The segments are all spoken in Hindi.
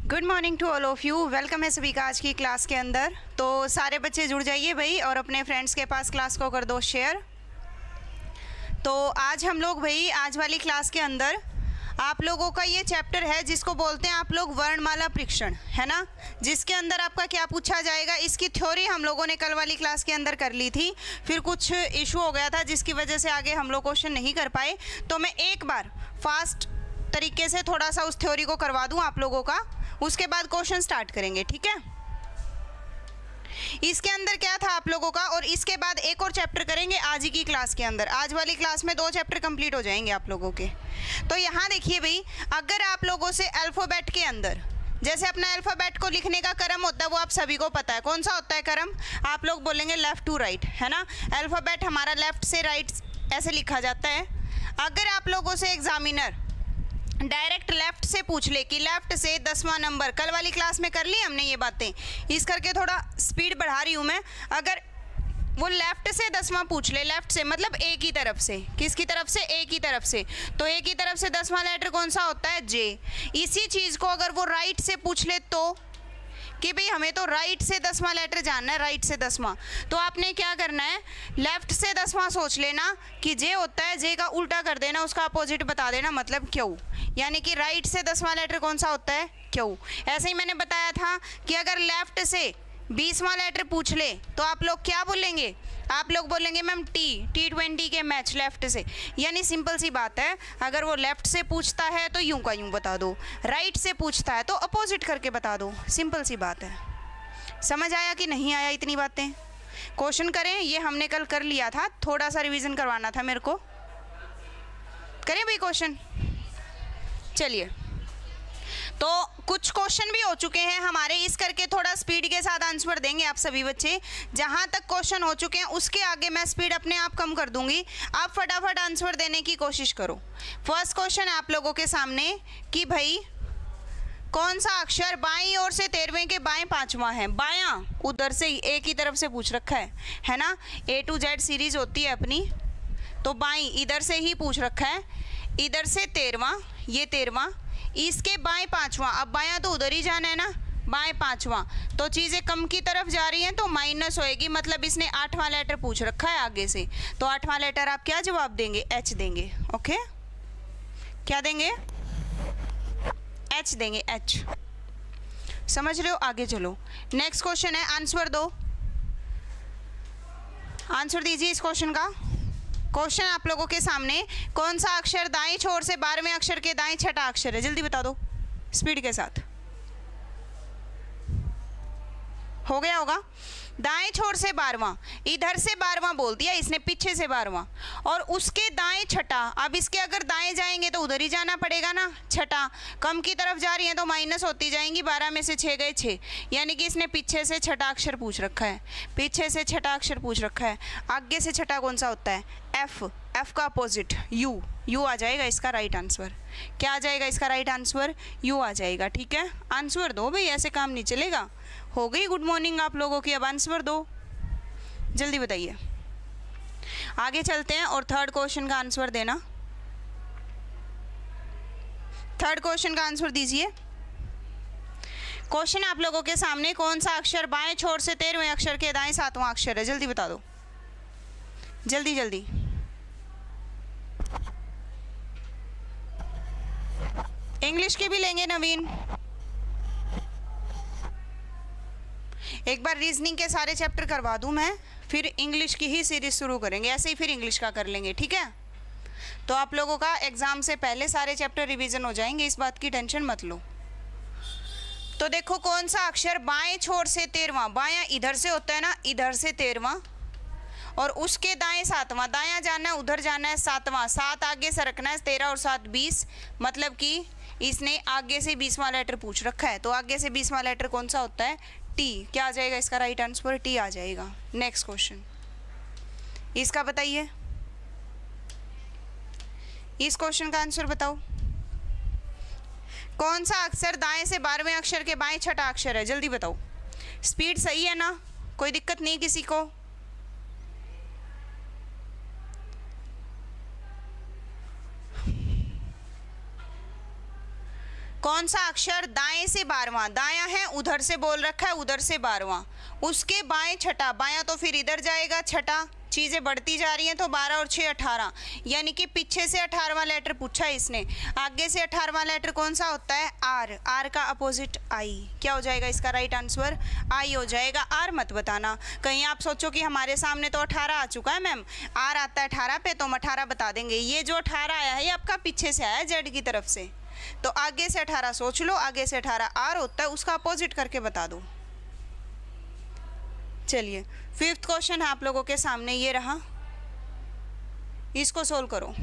Good morning to all of you. Welcome है सभी का आज की क्लास के अंदर। तो सारे बच्चे जुड़ जाइए भाई और अपने फ्रेंड्स के पास क्लास को कर दो शेयर। तो आज हम लोग भाई आज वाली क्लास के अंदर आप लोगों का ये चैप्टर है जिसको बोलते हैं आप लोग वर्णमाला परीक्षण, है ना, जिसके अंदर आपका क्या पूछा जाएगा। इसकी थ्योरी हम लोगों ने कल वाली क्लास के अंदर कर ली थी, फिर कुछ इशू हो गया था जिसकी वजह से आगे हम लोग क्वेश्चन नहीं कर पाए। तो मैं एक बार फास्ट तरीके से थोड़ा सा उस थ्योरी को करवा दूं आप लोगों का, उसके बाद क्वेश्चन स्टार्ट करेंगे, ठीक है। इसके अंदर क्या था आप लोगों का, और इसके बाद एक और चैप्टर करेंगे आज ही की क्लास के अंदर। आज वाली क्लास में 2 चैप्टर कंप्लीट हो जाएंगे आप लोगों के। तो यहाँ देखिए भाई, अगर आप लोगों से अल्फ़ाबेट के अंदर जैसे अपना अल्फ़ाबेट को लिखने का क्रम होता है वो आप सभी को पता है, कौन सा होता है क्रम, आप लोग बोलेंगे लेफ़्ट टू राइट, है ना। अल्फ़ाबेट हमारा लेफ़्ट से राइट ऐसे लिखा जाता है। अगर आप लोगों से एग्जामिनर डायरेक्ट लेफ़्ट से पूछ ले कि लेफ़्ट से 10वां नंबर, कल वाली क्लास में कर ली हमने ये बातें, इस करके थोड़ा स्पीड बढ़ा रही हूँ मैं। अगर वो लेफ़्ट से 10वां पूछ ले, लेफ़्ट से मतलब ए की तरफ से, किसकी तरफ से, ए की तरफ से, तो ए की तरफ से 10वां लेटर कौन सा होता है, जे। इसी चीज़ को अगर वो राइट से पूछ ले तो कि भाई हमें तो राइट से 10वां लेटर जानना है, राइट से 10वां, तो आपने क्या करना है, लेफ़्ट से 10वां सोच लेना कि जे होता है, जे का उल्टा कर देना, उसका अपोजिट बता देना, मतलब क्यों, यानी कि राइट से 10वां लेटर कौन सा होता है, क्यों। ऐसे ही मैंने बताया था कि अगर लेफ़्ट से 20वां लेटर पूछ ले तो आप लोग क्या बोलेंगे, आप लोग बोलेंगे मैम T20 के मैच लेफ़्ट से। यानी सिंपल सी बात है, अगर वो लेफ़्ट से पूछता है तो यूं का यूं बता दो, राइट से पूछता है तो अपोजिट करके बता दो, सिंपल सी बात है। समझ आया कि नहीं आया इतनी बातें। क्वेश्चन करें, ये हमने कल कर लिया था, थोड़ा सा रिवीजन करवाना था मेरे को। करें भाई क्वेश्चन, चलिए। तो कुछ क्वेश्चन भी हो चुके हैं हमारे, इस करके थोड़ा स्पीड के साथ आंसर देंगे आप सभी बच्चे। जहां तक क्वेश्चन हो चुके हैं उसके आगे मैं स्पीड अपने आप कम कर दूंगी, आप फटाफट आंसर देने की कोशिश करो। फर्स्ट क्वेश्चन है आप लोगों के सामने कि भाई कौन सा अक्षर बाईं ओर से 13वें के बाएं 5वां है। बायां उधर से ही ए की तरफ से पूछ रखा है ना, A to Z सीरीज होती है अपनी, तो बाईं इधर से ही पूछ रखा है, इधर से 13वां, ये 13वां, इसके बाएं 5वां। अब बायां तो उधर ही जाना है ना, बाएं 5वां, तो चीज़ें कम की तरफ जा रही हैं तो माइनस होएगी, मतलब इसने 8वां लेटर पूछ रखा है आगे से, तो 8वां लेटर आप क्या जवाब देंगे, H देंगे। ओके, क्या देंगे, H देंगे, H। समझ रहे हो, आगे चलो। नेक्स्ट क्वेश्चन है, आंसर दो, आंसर दीजिए इस क्वेश्चन का। क्वेश्चन आप लोगों के सामने, कौन सा अक्षर दाएं छोर से 12वें अक्षर के दाएं छठा अक्षर है, जल्दी बता दो स्पीड के साथ। हो गया होगा, दाएं छोर से 12वां, इधर से 12वां बोल दिया इसने, पीछे से 12वां, और उसके दाएं छठा। अब इसके अगर दाएं जाएंगे तो उधर ही जाना पड़ेगा ना, छठा कम की तरफ जा रही है तो माइनस होती जाएंगी, 12 में से 6 गए 6, यानी कि इसने पीछे से छठा अक्षर पूछ रखा है, पीछे से छठा अक्षर पूछ रखा है। आगे से छठा कौन सा होता है, एफ, एफ का अपोजिट यू, यू आ जाएगा इसका राइट आंसर। क्या आ जाएगा इसका राइट आंसर, यू आ जाएगा, ठीक है। आंसर दो भाई, ऐसे काम नहीं चलेगा। हो गई गुड मॉर्निंग आप लोगों की, अब आंसर दो, जल्दी बताइए। आगे चलते हैं और थर्ड क्वेश्चन का आंसर देना। थर्ड क्वेश्चन का आंसर दीजिए। क्वेश्चन आप लोगों के सामने, कौन सा अक्षर बाएं छोर से 13वें अक्षर के दाएं 7वां अक्षर है, जल्दी बता दो, जल्दी जल्दी। इंग्लिश की भी लेंगे नवीन, एक बार रीजनिंग के सारे चैप्टर करवा दूं मैं, फिर इंग्लिश की ही सीरीज शुरू करेंगे, ऐसे ही फिर इंग्लिश का कर लेंगे, ठीक है। तो आप लोगों का एग्जाम से पहले सारे चैप्टर रिवीजन हो जाएंगे, इस बात की टेंशन मत लो। तो देखो कौन सा अक्षर बाएं छोर से 13वां, बायां इधर से होता है ना, इधर से 13वां, और उसके दाएं 7वां, दायां जाना है उधर जाना है 7वां, 7 आगे सरकना है, 13 और 7 20, मतलब कि इसने आगे से 20वां लेटर पूछ रखा है, तो आगे से 20वां लेटर कौन सा होता है, टी। क्या आ जाएगा इसका राइट आंसर, टी आ जाएगा। नेक्स्ट क्वेश्चन, इसका बताइए, इस क्वेश्चन का आंसर बताओ। कौन सा अक्षर दाएं से 12वें अक्षर के बाएं छठा अक्षर है, जल्दी बताओ। स्पीड सही है ना, कोई दिक्कत नहीं किसी को। कौन सा अक्षर दाएं से 12वां, दायां है उधर से बोल रखा है, उधर से 12वां, उसके बाएं छठा, बायां तो फिर इधर जाएगा छठा, चीज़ें बढ़ती जा रही हैं तो 12 और 6 18, यानी कि पीछे से 18वां लेटर पूछा है इसने, आगे से 18वां लेटर कौन सा होता है, आर, आर का अपोजिट आई, क्या हो जाएगा इसका राइट आंसर, आई हो जाएगा। आर मत बताना, कहीं आप सोचो कि हमारे सामने तो 18 आ चुका है मैम, आर आता है 18 पे तो हम 18 बता देंगे, ये जो 18 आया है ये आपका पीछे से आया है जेड की तरफ से, तो आगे से 18 सोच लो, आगे से 18 आर होता है, उसका अपोजिट करके बता दो। चलिए फिफ्थ क्वेश्चन आप लोगों के सामने ये रहा, इसको सोल्व करो,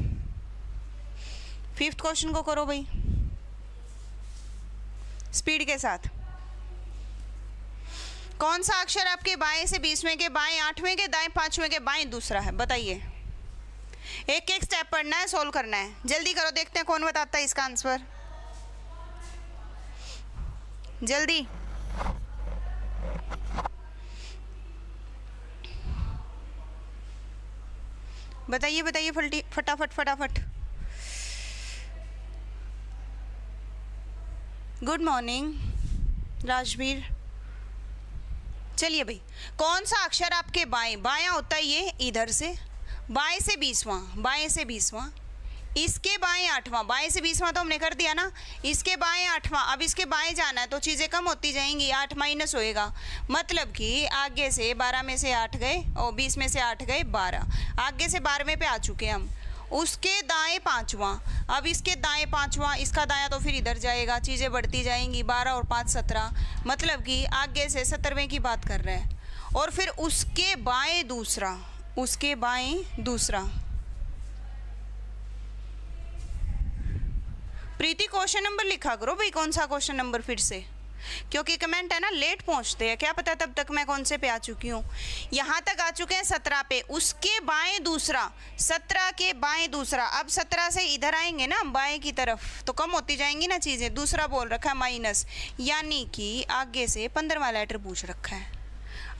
फिफ्थ क्वेश्चन को करो भाई स्पीड के साथ। कौन सा अक्षर आपके बाएं से 20वें के, बाएं 8वें के, दाएं 5वें के बाएं दूसरा है, बताइए। एक एक स्टेप पढ़ना है, सोल्व करना है, जल्दी करो, देखते हैं कौन बताता है इसका आंसर, जल्दी। बताइए बताइए फटाफट फटाफट। Good morning Rajveer. चलिए भाई, कौन सा अक्षर आपके बाएं, बायां होता है ये इधर से, बाएं से 20वां, बाएं से 20वां, इसके बाएं 8वां, बाएं से 20वां तो हमने कर दिया ना, इसके बाएं 8वां, अब इसके बाएं जाना है तो चीज़ें कम होती जाएंगी, 8 माइनस होएगा, मतलब कि आगे से 12 में से 8 गए और 20 में से 8 गए 12, आगे से 12वें पे आ चुके हम, उसके दाएं 5वां, अब इसके दाएं 5वां, इसका दायां तो फिर इधर जाएगा, चीज़ें बढ़ती जाएंगी, 12 और 5 17, मतलब कि आगे से 70वें की बात कर रहे हैं, और फिर उसके बाएं दूसरा, उसके बाएं दूसरा। प्रीति क्वेश्चन नंबर लिखा करो भाई, कौन सा क्वेश्चन नंबर फिर से, क्योंकि कमेंट है ना लेट पहुंचते हैं, क्या पता तब तक मैं कौन से पे आ चुकी हूँ। यहाँ तक आ चुके हैं 17 पे, उसके बाएं दूसरा, 17 के बाएं दूसरा, अब 17 से इधर आएंगे ना बाएं की तरफ तो कम होती जाएंगी ना चीज़ें, दूसरा बोल रखा है माइनस, यानी कि आगे से 15वां लेटर पूछ रखा है,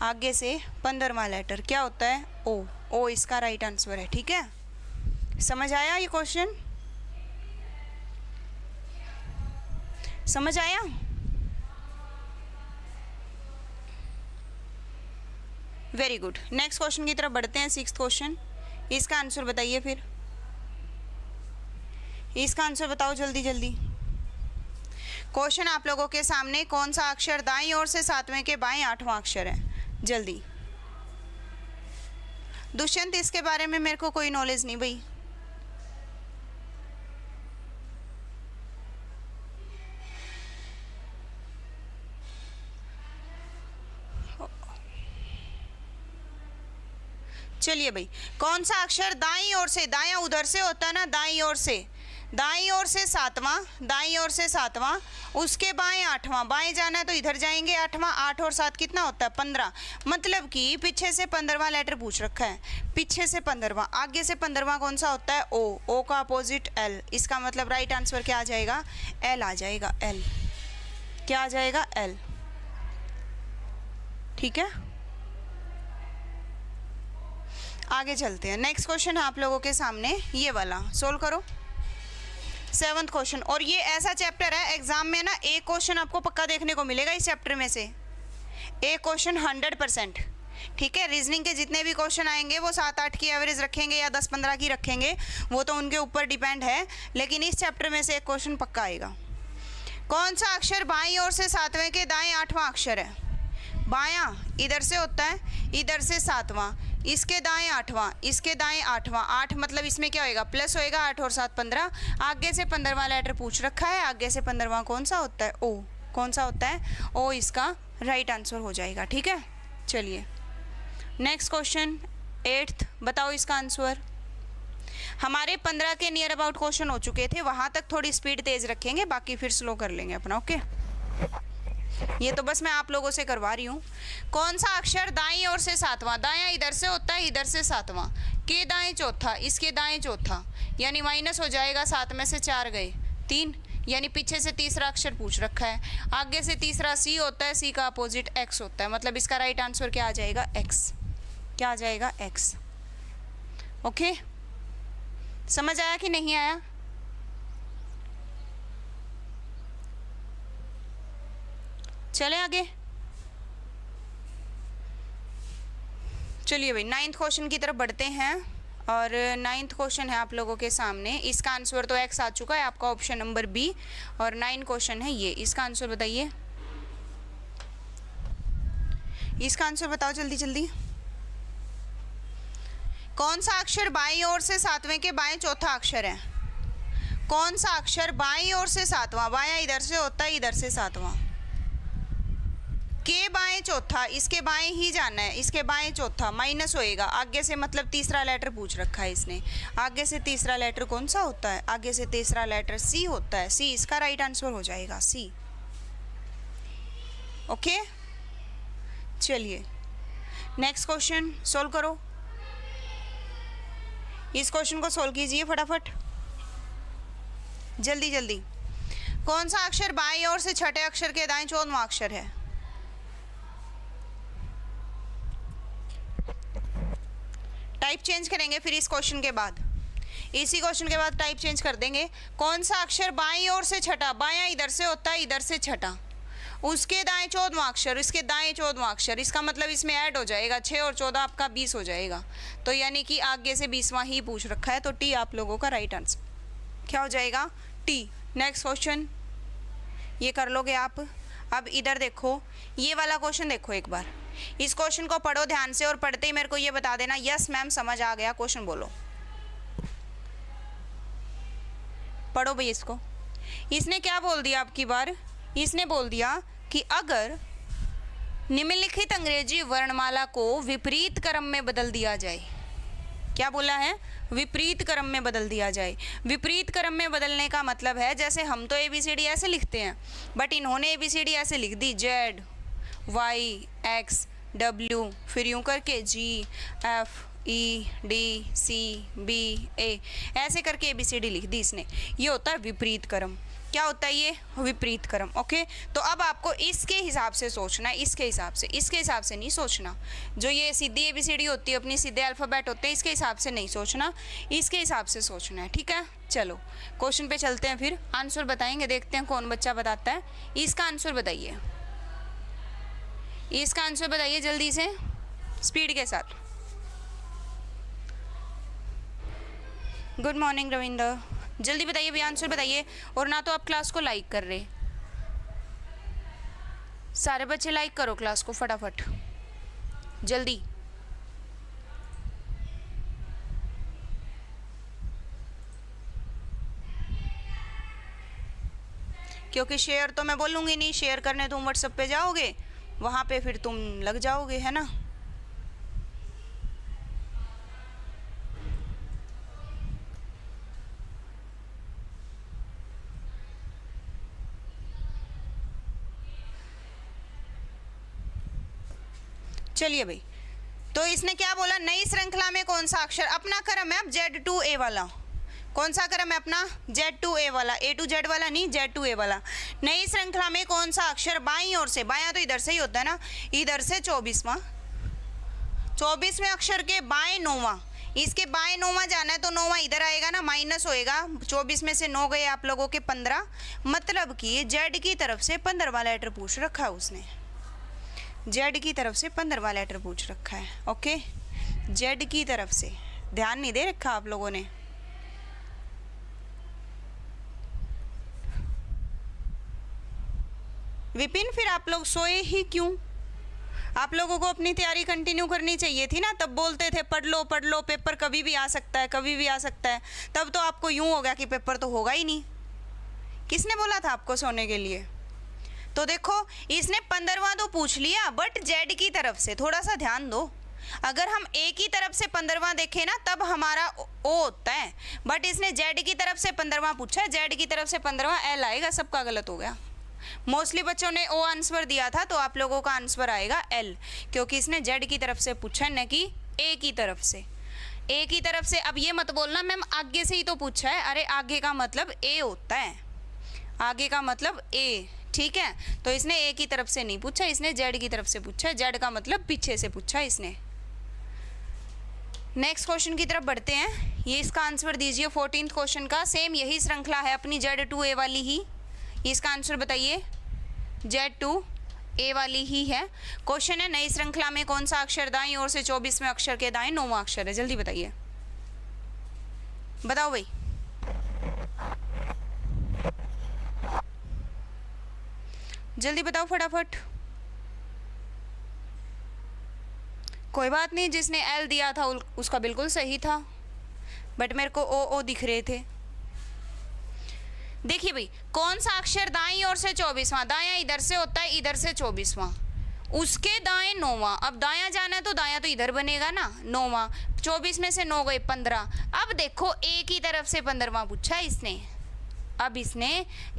आगे से 15वां लेटर क्या होता है, ओ, ओ इसका राइट आंसर है, ठीक है। समझ आया ये क्वेश्चन, समझ आया। वेरी गुड, नेक्स्ट क्वेश्चन की तरफ बढ़ते हैं, सिक्स्थ क्वेश्चन, इसका आंसर बताइए फिर, इसका आंसर बताओ जल्दी जल्दी। क्वेश्चन आप लोगों के सामने, कौन सा अक्षर दाईं ओर से 7वें के बाएं 8वां अक्षर है, जल्दी। दुष्यंत इसके बारे में मेरे को कोई नॉलेज नहीं भाई, चलिए भाई, कौन सा अक्षर दाईं ओर से, दायां उधर से होता है ना, दाईं ओर से, दाईं ओर से 7वां, दाईं ओर से 7वां, उसके बाएं 8वां, बाएं जाना है तो इधर जाएंगे 8वां, 8 और 7 कितना होता है 15, मतलब कि पीछे से 15वां लेटर पूछ रखा है, पीछे से 15वां, आगे से 15वां कौन सा होता है, ओ, ओ का अपोजिट एल, इसका मतलब राइट आंसर क्या आ जाएगा, एल आ जाएगा, एल, क्या आ जाएगा, एल, ठीक है। आगे चलते हैं, नेक्स्ट क्वेश्चन है आप लोगों के सामने, ये वाला सोल्व करो, 7th क्वेश्चन, और ये ऐसा चैप्टर है एग्जाम में ना, एक क्वेश्चन आपको पक्का देखने को मिलेगा इस चैप्टर में से, एक क्वेश्चन 100%, ठीक है। रीजनिंग के जितने भी क्वेश्चन आएंगे वो 7-8 की एवरेज रखेंगे या 10-15 की रखेंगे, वो तो उनके ऊपर डिपेंड है, लेकिन इस चैप्टर में से एक क्वेश्चन पक्का आएगा। कौन सा अक्षर बाईं ओर से 7वें के दाएं 8वां अक्षर है, बायां इधर से होता है, इधर से 7वां, इसके दाएं 8वां, इसके दाएं 8वां, 8 मतलब इसमें क्या होएगा, प्लस होएगा, 8 और 7 15, आगे से 15वां लेटर पूछ रखा है, आगे से 15वां कौन सा होता है, ओ, कौन सा होता है, ओ इसका राइट आंसर हो जाएगा, ठीक है। चलिए नेक्स्ट क्वेश्चन 8th, बताओ इसका आंसर। हमारे 15 के नियर अबाउट क्वेश्चन हो चुके थे, वहाँ तक थोड़ी स्पीड तेज़ रखेंगे, बाकी फिर स्लो कर लेंगे अपना, ओके। ये तो बस मैं आप लोगों से करवा रही हूँ। कौन सा अक्षर दाईं ओर से 7वां, दायां इधर से होता है, इधर से 7वां, के दाएं चौथा, इसके दाएं चौथा, यानी माइनस हो जाएगा, 7 में से 4 गए 3, यानी पीछे से तीसरा अक्षर पूछ रखा है, आगे से तीसरा सी होता है, सी का अपोजिट एक्स होता है, मतलब इसका राइट आंसर क्या आ जाएगा, एक्स, क्या आ जाएगा, एक्स, ओके। समझ आया कि नहीं आया, चले आगे, चलिए भाई 9th क्वेश्चन की तरफ बढ़ते हैं। और 9th क्वेश्चन है आप लोगों के सामने। इसका आंसर तो x आ चुका है आपका, ऑप्शन नंबर बी। और 9 क्वेश्चन है ये, इसका आंसर बताइए, इसका आंसर बताओ जल्दी जल्दी। कौन सा अक्षर बाईं ओर से 7वें के बाएं चौथा अक्षर है? कौन सा अक्षर बाईं ओर से 7वां, बायां इधर से होता है, इधर से 7वां, के बाएं चौथा, इसके बाएं ही जाना है, इसके बाएं चौथा माइनस होएगा आगे से, मतलब तीसरा लेटर पूछ रखा है इसने। आगे से तीसरा लेटर कौन सा होता है? आगे से तीसरा लेटर सी होता है, सी इसका राइट आंसर हो जाएगा, सी। ओके, चलिए नेक्स्ट क्वेश्चन सोल्व करो। इस क्वेश्चन को सोल्व कीजिए फटाफट, जल्दी जल्दी। कौन सा अक्षर बाईं ओर से छठे अक्षर के दाएं 14वां अक्षर है? टाइप चेंज करेंगे फिर इस क्वेश्चन के बाद, इसी क्वेश्चन के बाद टाइप चेंज कर देंगे। कौन सा अक्षर बाईं ओर से छठा, बायां इधर से होता है, इधर से छठा, उसके दाएं 14वां अक्षर, इसके दाएं 14वां अक्षर, इसका मतलब इसमें ऐड हो जाएगा 6 और 14 आपका 20 हो जाएगा। तो यानी कि आगे से 20वां ही पूछ रखा है, तो टी आप लोगों का राइट आंसर क्या हो जाएगा? टी। नेक्स्ट क्वेश्चन ये कर लोगे आप। अब इधर देखो, ये वाला क्वेश्चन देखो एक बार, इस क्वेश्चन को पढ़ो ध्यान से और पढ़ते ही मेरे को ये बता देना यस मैम समझ आ गया। क्वेश्चन बोलो, पढ़ो भाई इसको। इसने क्या बोल दिया आपकी बार? इसने बोल दिया कि अगर निम्नलिखित अंग्रेजी वर्णमाला को विपरीत क्रम में बदल दिया जाए, क्या बोला है? विपरीत क्रम में बदल दिया जाए। विपरीत क्रम में बदलने का मतलब है जैसे हम तो ABCD ऐसे लिखते हैं, बट इन्होंने ABCD ऐसे लिख दी Z Y X W, फिर यूं करके G F E D C B A, ऐसे करके ABCD लिख दी इसने। ये होता है विपरीत क्रम। क्या होता है ये? विपरीत क्रम। ओके, तो अब आपको इसके हिसाब से सोचना है, इसके हिसाब से, इसके हिसाब से नहीं सोचना। जो ये सीधी ABCD होती है, अपनी सीधे अल्फ़ाबेट होते हैं, इसके हिसाब से नहीं सोचना, इसके हिसाब से सोचना है, ठीक है। चलो क्वेश्चन पे चलते हैं, फिर आंसर बताएंगे, देखते हैं कौन बच्चा बताता है। इसका आंसर बताइए, इसका आंसर बताइए जल्दी से, स्पीड के साथ। गुड मॉर्निंग रविंदर, जल्दी बताइए भैया, आंसर बताइए। और ना तो आप क्लास को लाइक कर रहे, सारे बच्चे लाइक करो क्लास को फटाफट जल्दी। क्योंकि शेयर तो मैं बोलूँगी नहीं, शेयर करने तुम व्हाट्सएप पे जाओगे, वहाँ पे फिर तुम लग जाओगे, है ना। चलिए भाई, तो इसने क्या बोला? नई श्रृंखला में कौन सा अक्षर, अपना क्रम है अब Z2A वाला, कौन सा क्रम है अपना? Z2A वाला, A to Z वाला नहीं, Z2A वाला। नई श्रृंखला में कौन सा अक्षर बाईं ओर से, बायां तो इधर से ही होता है ना, इधर से 24वां, 24वें अक्षर के बाएं 9वां, इसके बाएं 9वां जाना है तो 9वां इधर आएगा ना, माइनस होएगा, 24 में से 9 गए आप लोगों के 15, मतलब कि Z की तरफ से 15वां लेटर पूछ रखा है उसने, Z की तरफ से 15वां लेटर पूछ रखा है। ओके, Z की तरफ से, ध्यान नहीं दे रखा आप लोगों ने। विपिन, फिर आप लोग सोए ही क्यों? आप लोगों को अपनी तैयारी कंटिन्यू करनी चाहिए थी ना, तब बोलते थे पढ़ लो पेपर कभी भी आ सकता है, कभी भी आ सकता है। तब तो आपको यूं हो गया कि पेपर तो होगा ही नहीं। किसने बोला था आपको सोने के लिए? तो देखो, इसने 15वां तो पूछ लिया, बट Z की तरफ से, थोड़ा सा ध्यान दो। अगर हम A की तरफ से 15वां देखें ना, तब हमारा O होता है, बट इसने Z की तरफ से 15वां पूछा है, Z की तरफ से 15वां L आएगा, सबका गलत हो गया। मोस्टली बच्चों ने O आंसर दिया था, तो आप लोगों का आंसर आएगा L, क्योंकि इसने Z की तरफ से पूछा है, न कि A की तरफ से। A की तरफ से, अब ये मत बोलना मैम आगे से ही तो पूछा है, अरे आगे का मतलब A होता है, आगे का मतलब A, ठीक है। तो इसने A की तरफ से नहीं पूछा, इसने Z की तरफ से पूछा है, Z का मतलब पीछे से पूछा है इसने। नेक्स्ट क्वेश्चन की तरफ बढ़ते हैं, ये इसका आंसर दीजिए 14th क्वेश्चन का, सेम यही श्रृंखला है अपनी Z2A वाली ही। इसका आंसर बताइए, Z2 ए वाली ही है। क्वेश्चन है नई श्रृंखला में कौन सा अक्षर दाईं ओर से 24वें अक्षर के दाएं 9वां अक्षर है? जल्दी बताइए, बताओ भाई। जल्दी बताओ फटाफट। कोई बात नहीं, जिसने एल दिया था उसका बिल्कुल सही था, बट मेरे को ओ दिख रहे थे। देखिए भाई, कौन सा अक्षर दाईं ओर से 24वां, दायां इधर से होता है, इधर से 24वां, उसके दाएं 9वां। अब दायां जाना है तो दायां तो इधर बनेगा ना, 9वां। 24 में से 9 गए 15। अब देखो ए की तरफ से 15वां पूछा है इसने, अब इसने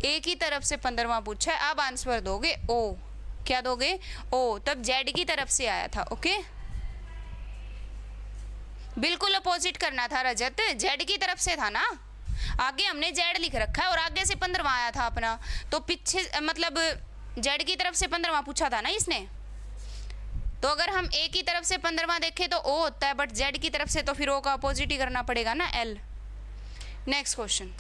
ए की तरफ से 15वां पूछा है। अब आंसर दोगे ओ, क्या दोगे? ओ। तब जेड की तरफ से आया था। ओके, बिल्कुल अपोजिट करना था रजत, जेड की तरफ से था ना। आगे हमने जेड लिख रखा है और आगे से 15वां आया था अपना, तो पीछे मतलब जेड की तरफ से 15वां पूछा था ना इसने। तो अगर हम ए की तरफ से 15वां देखें तो ओ होता है, बट जेड की तरफ से तो फिर ओ का अपोजिट ही करना पड़ेगा ना, एल। नेक्स्ट क्वेश्चन,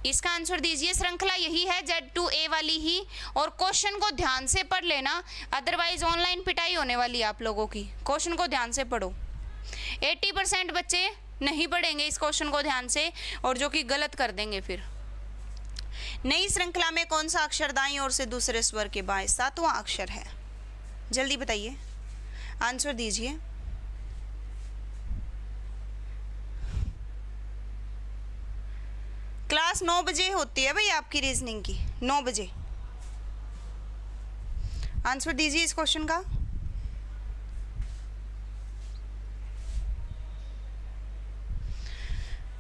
इसका आंसर दीजिए। श्रृंखला यही है Z2A वाली ही, और क्वेश्चन को ध्यान से पढ़ लेना, अदरवाइज ऑनलाइन पिटाई होने वाली है आप लोगों की। क्वेश्चन को ध्यान से पढ़ो। 80% बच्चे नहीं पढ़ेंगे इस क्वेश्चन को ध्यान से, और जो कि गलत कर देंगे फिर। नई श्रृंखला में कौन सा अक्षर दाईं ओर से दूसरे स्वर के बाएं 7वां अक्षर है? जल्दी बताइए, आंसर दीजिए। क्लास 9 बजे होती है भाई आपकी रीजनिंग की, 9 बजे। आंसर दीजिए इस क्वेश्चन का।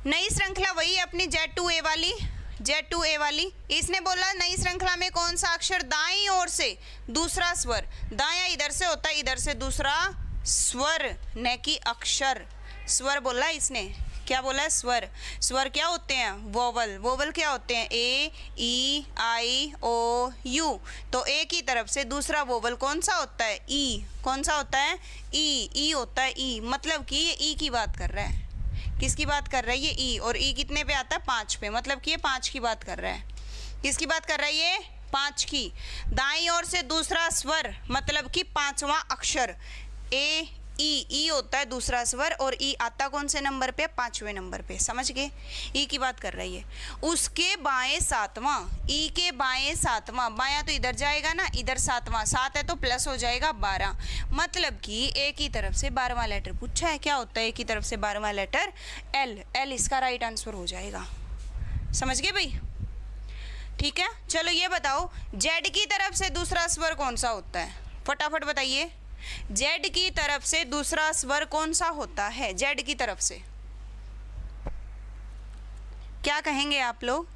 नई श्रृंखला वही अपनी Z2A वाली, Z2A वाली। इसने बोला नई श्रृंखला में कौन सा अक्षर दाईं ओर से दूसरा स्वर, दायां इधर से होता है, इधर से दूसरा स्वर, न कि अक्षर। स्वर बोला इसने, क्या बोला है? स्वर। स्वर क्या होते हैं? वोवल। वोवल क्या होते हैं? ए, ई, आई, ओ, यू। तो ए की तरफ से दूसरा वोवल कौन सा होता है? ई। कौन सा होता है? ई। ई होता है ई, मतलब कि ये ई की बात कर रहा है। किसकी बात कर रहा है? ये ई। और ई कितने पे आता है? 5 पे, मतलब कि ये 5 की बात कर रहा है। किसकी बात कर रहा है? ये 5 की। दाईं ओर से दूसरा स्वर मतलब कि 5वां अक्षर, ए, ई होता है दूसरा स्वर, और ई आता कौन से नंबर पे? 5वें नंबर पे। समझ गए? ई की बात कर रही है। उसके बाएं 7वां, ई के बाएं 7वां, बायां तो इधर जाएगा ना, इधर 7वां, 7 है तो प्लस हो जाएगा 12, मतलब कि ए की तरफ से 12वां लेटर पूछा है। क्या होता है ए की तरफ से 12वां लेटर? एल। एल इसका राइट आंसर हो जाएगा। समझ गए भाई? ठीक है, चलो ये बताओ जेड की तरफ से दूसरा स्वर कौन सा होता है? फटाफट बताइए, जेड की तरफ से दूसरा स्वर कौन सा होता है? जेड की तरफ से क्या कहेंगे आप लोग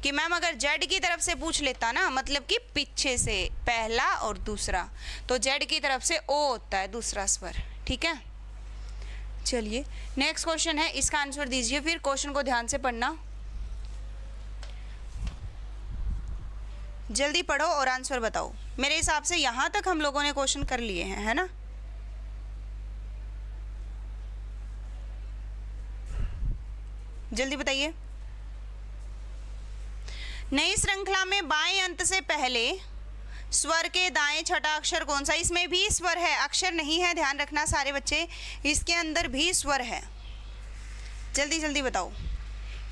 कि मैम अगर जेड की तरफ से पूछ लेता ना, मतलब कि पीछे से पहला और दूसरा, तो जेड की तरफ से ओ होता है दूसरा स्वर। ठीक है, चलिए नेक्स्ट क्वेश्चन है, इसका आंसर दीजिए। फिर क्वेश्चन को ध्यान से पढ़ना, जल्दी पढ़ो और आंसर बताओ। मेरे हिसाब से यहाँ तक हम लोगों ने क्वेश्चन कर लिए हैं, है ना? जल्दी बताइए। नई श्रृंखला में बाएं अंत से पहले स्वर के दाएं छठा अक्षर कौन सा? इसमें भी स्वर है, अक्षर नहीं है, ध्यान रखना सारे बच्चे, इसके अंदर भी स्वर है। जल्दी जल्दी बताओ,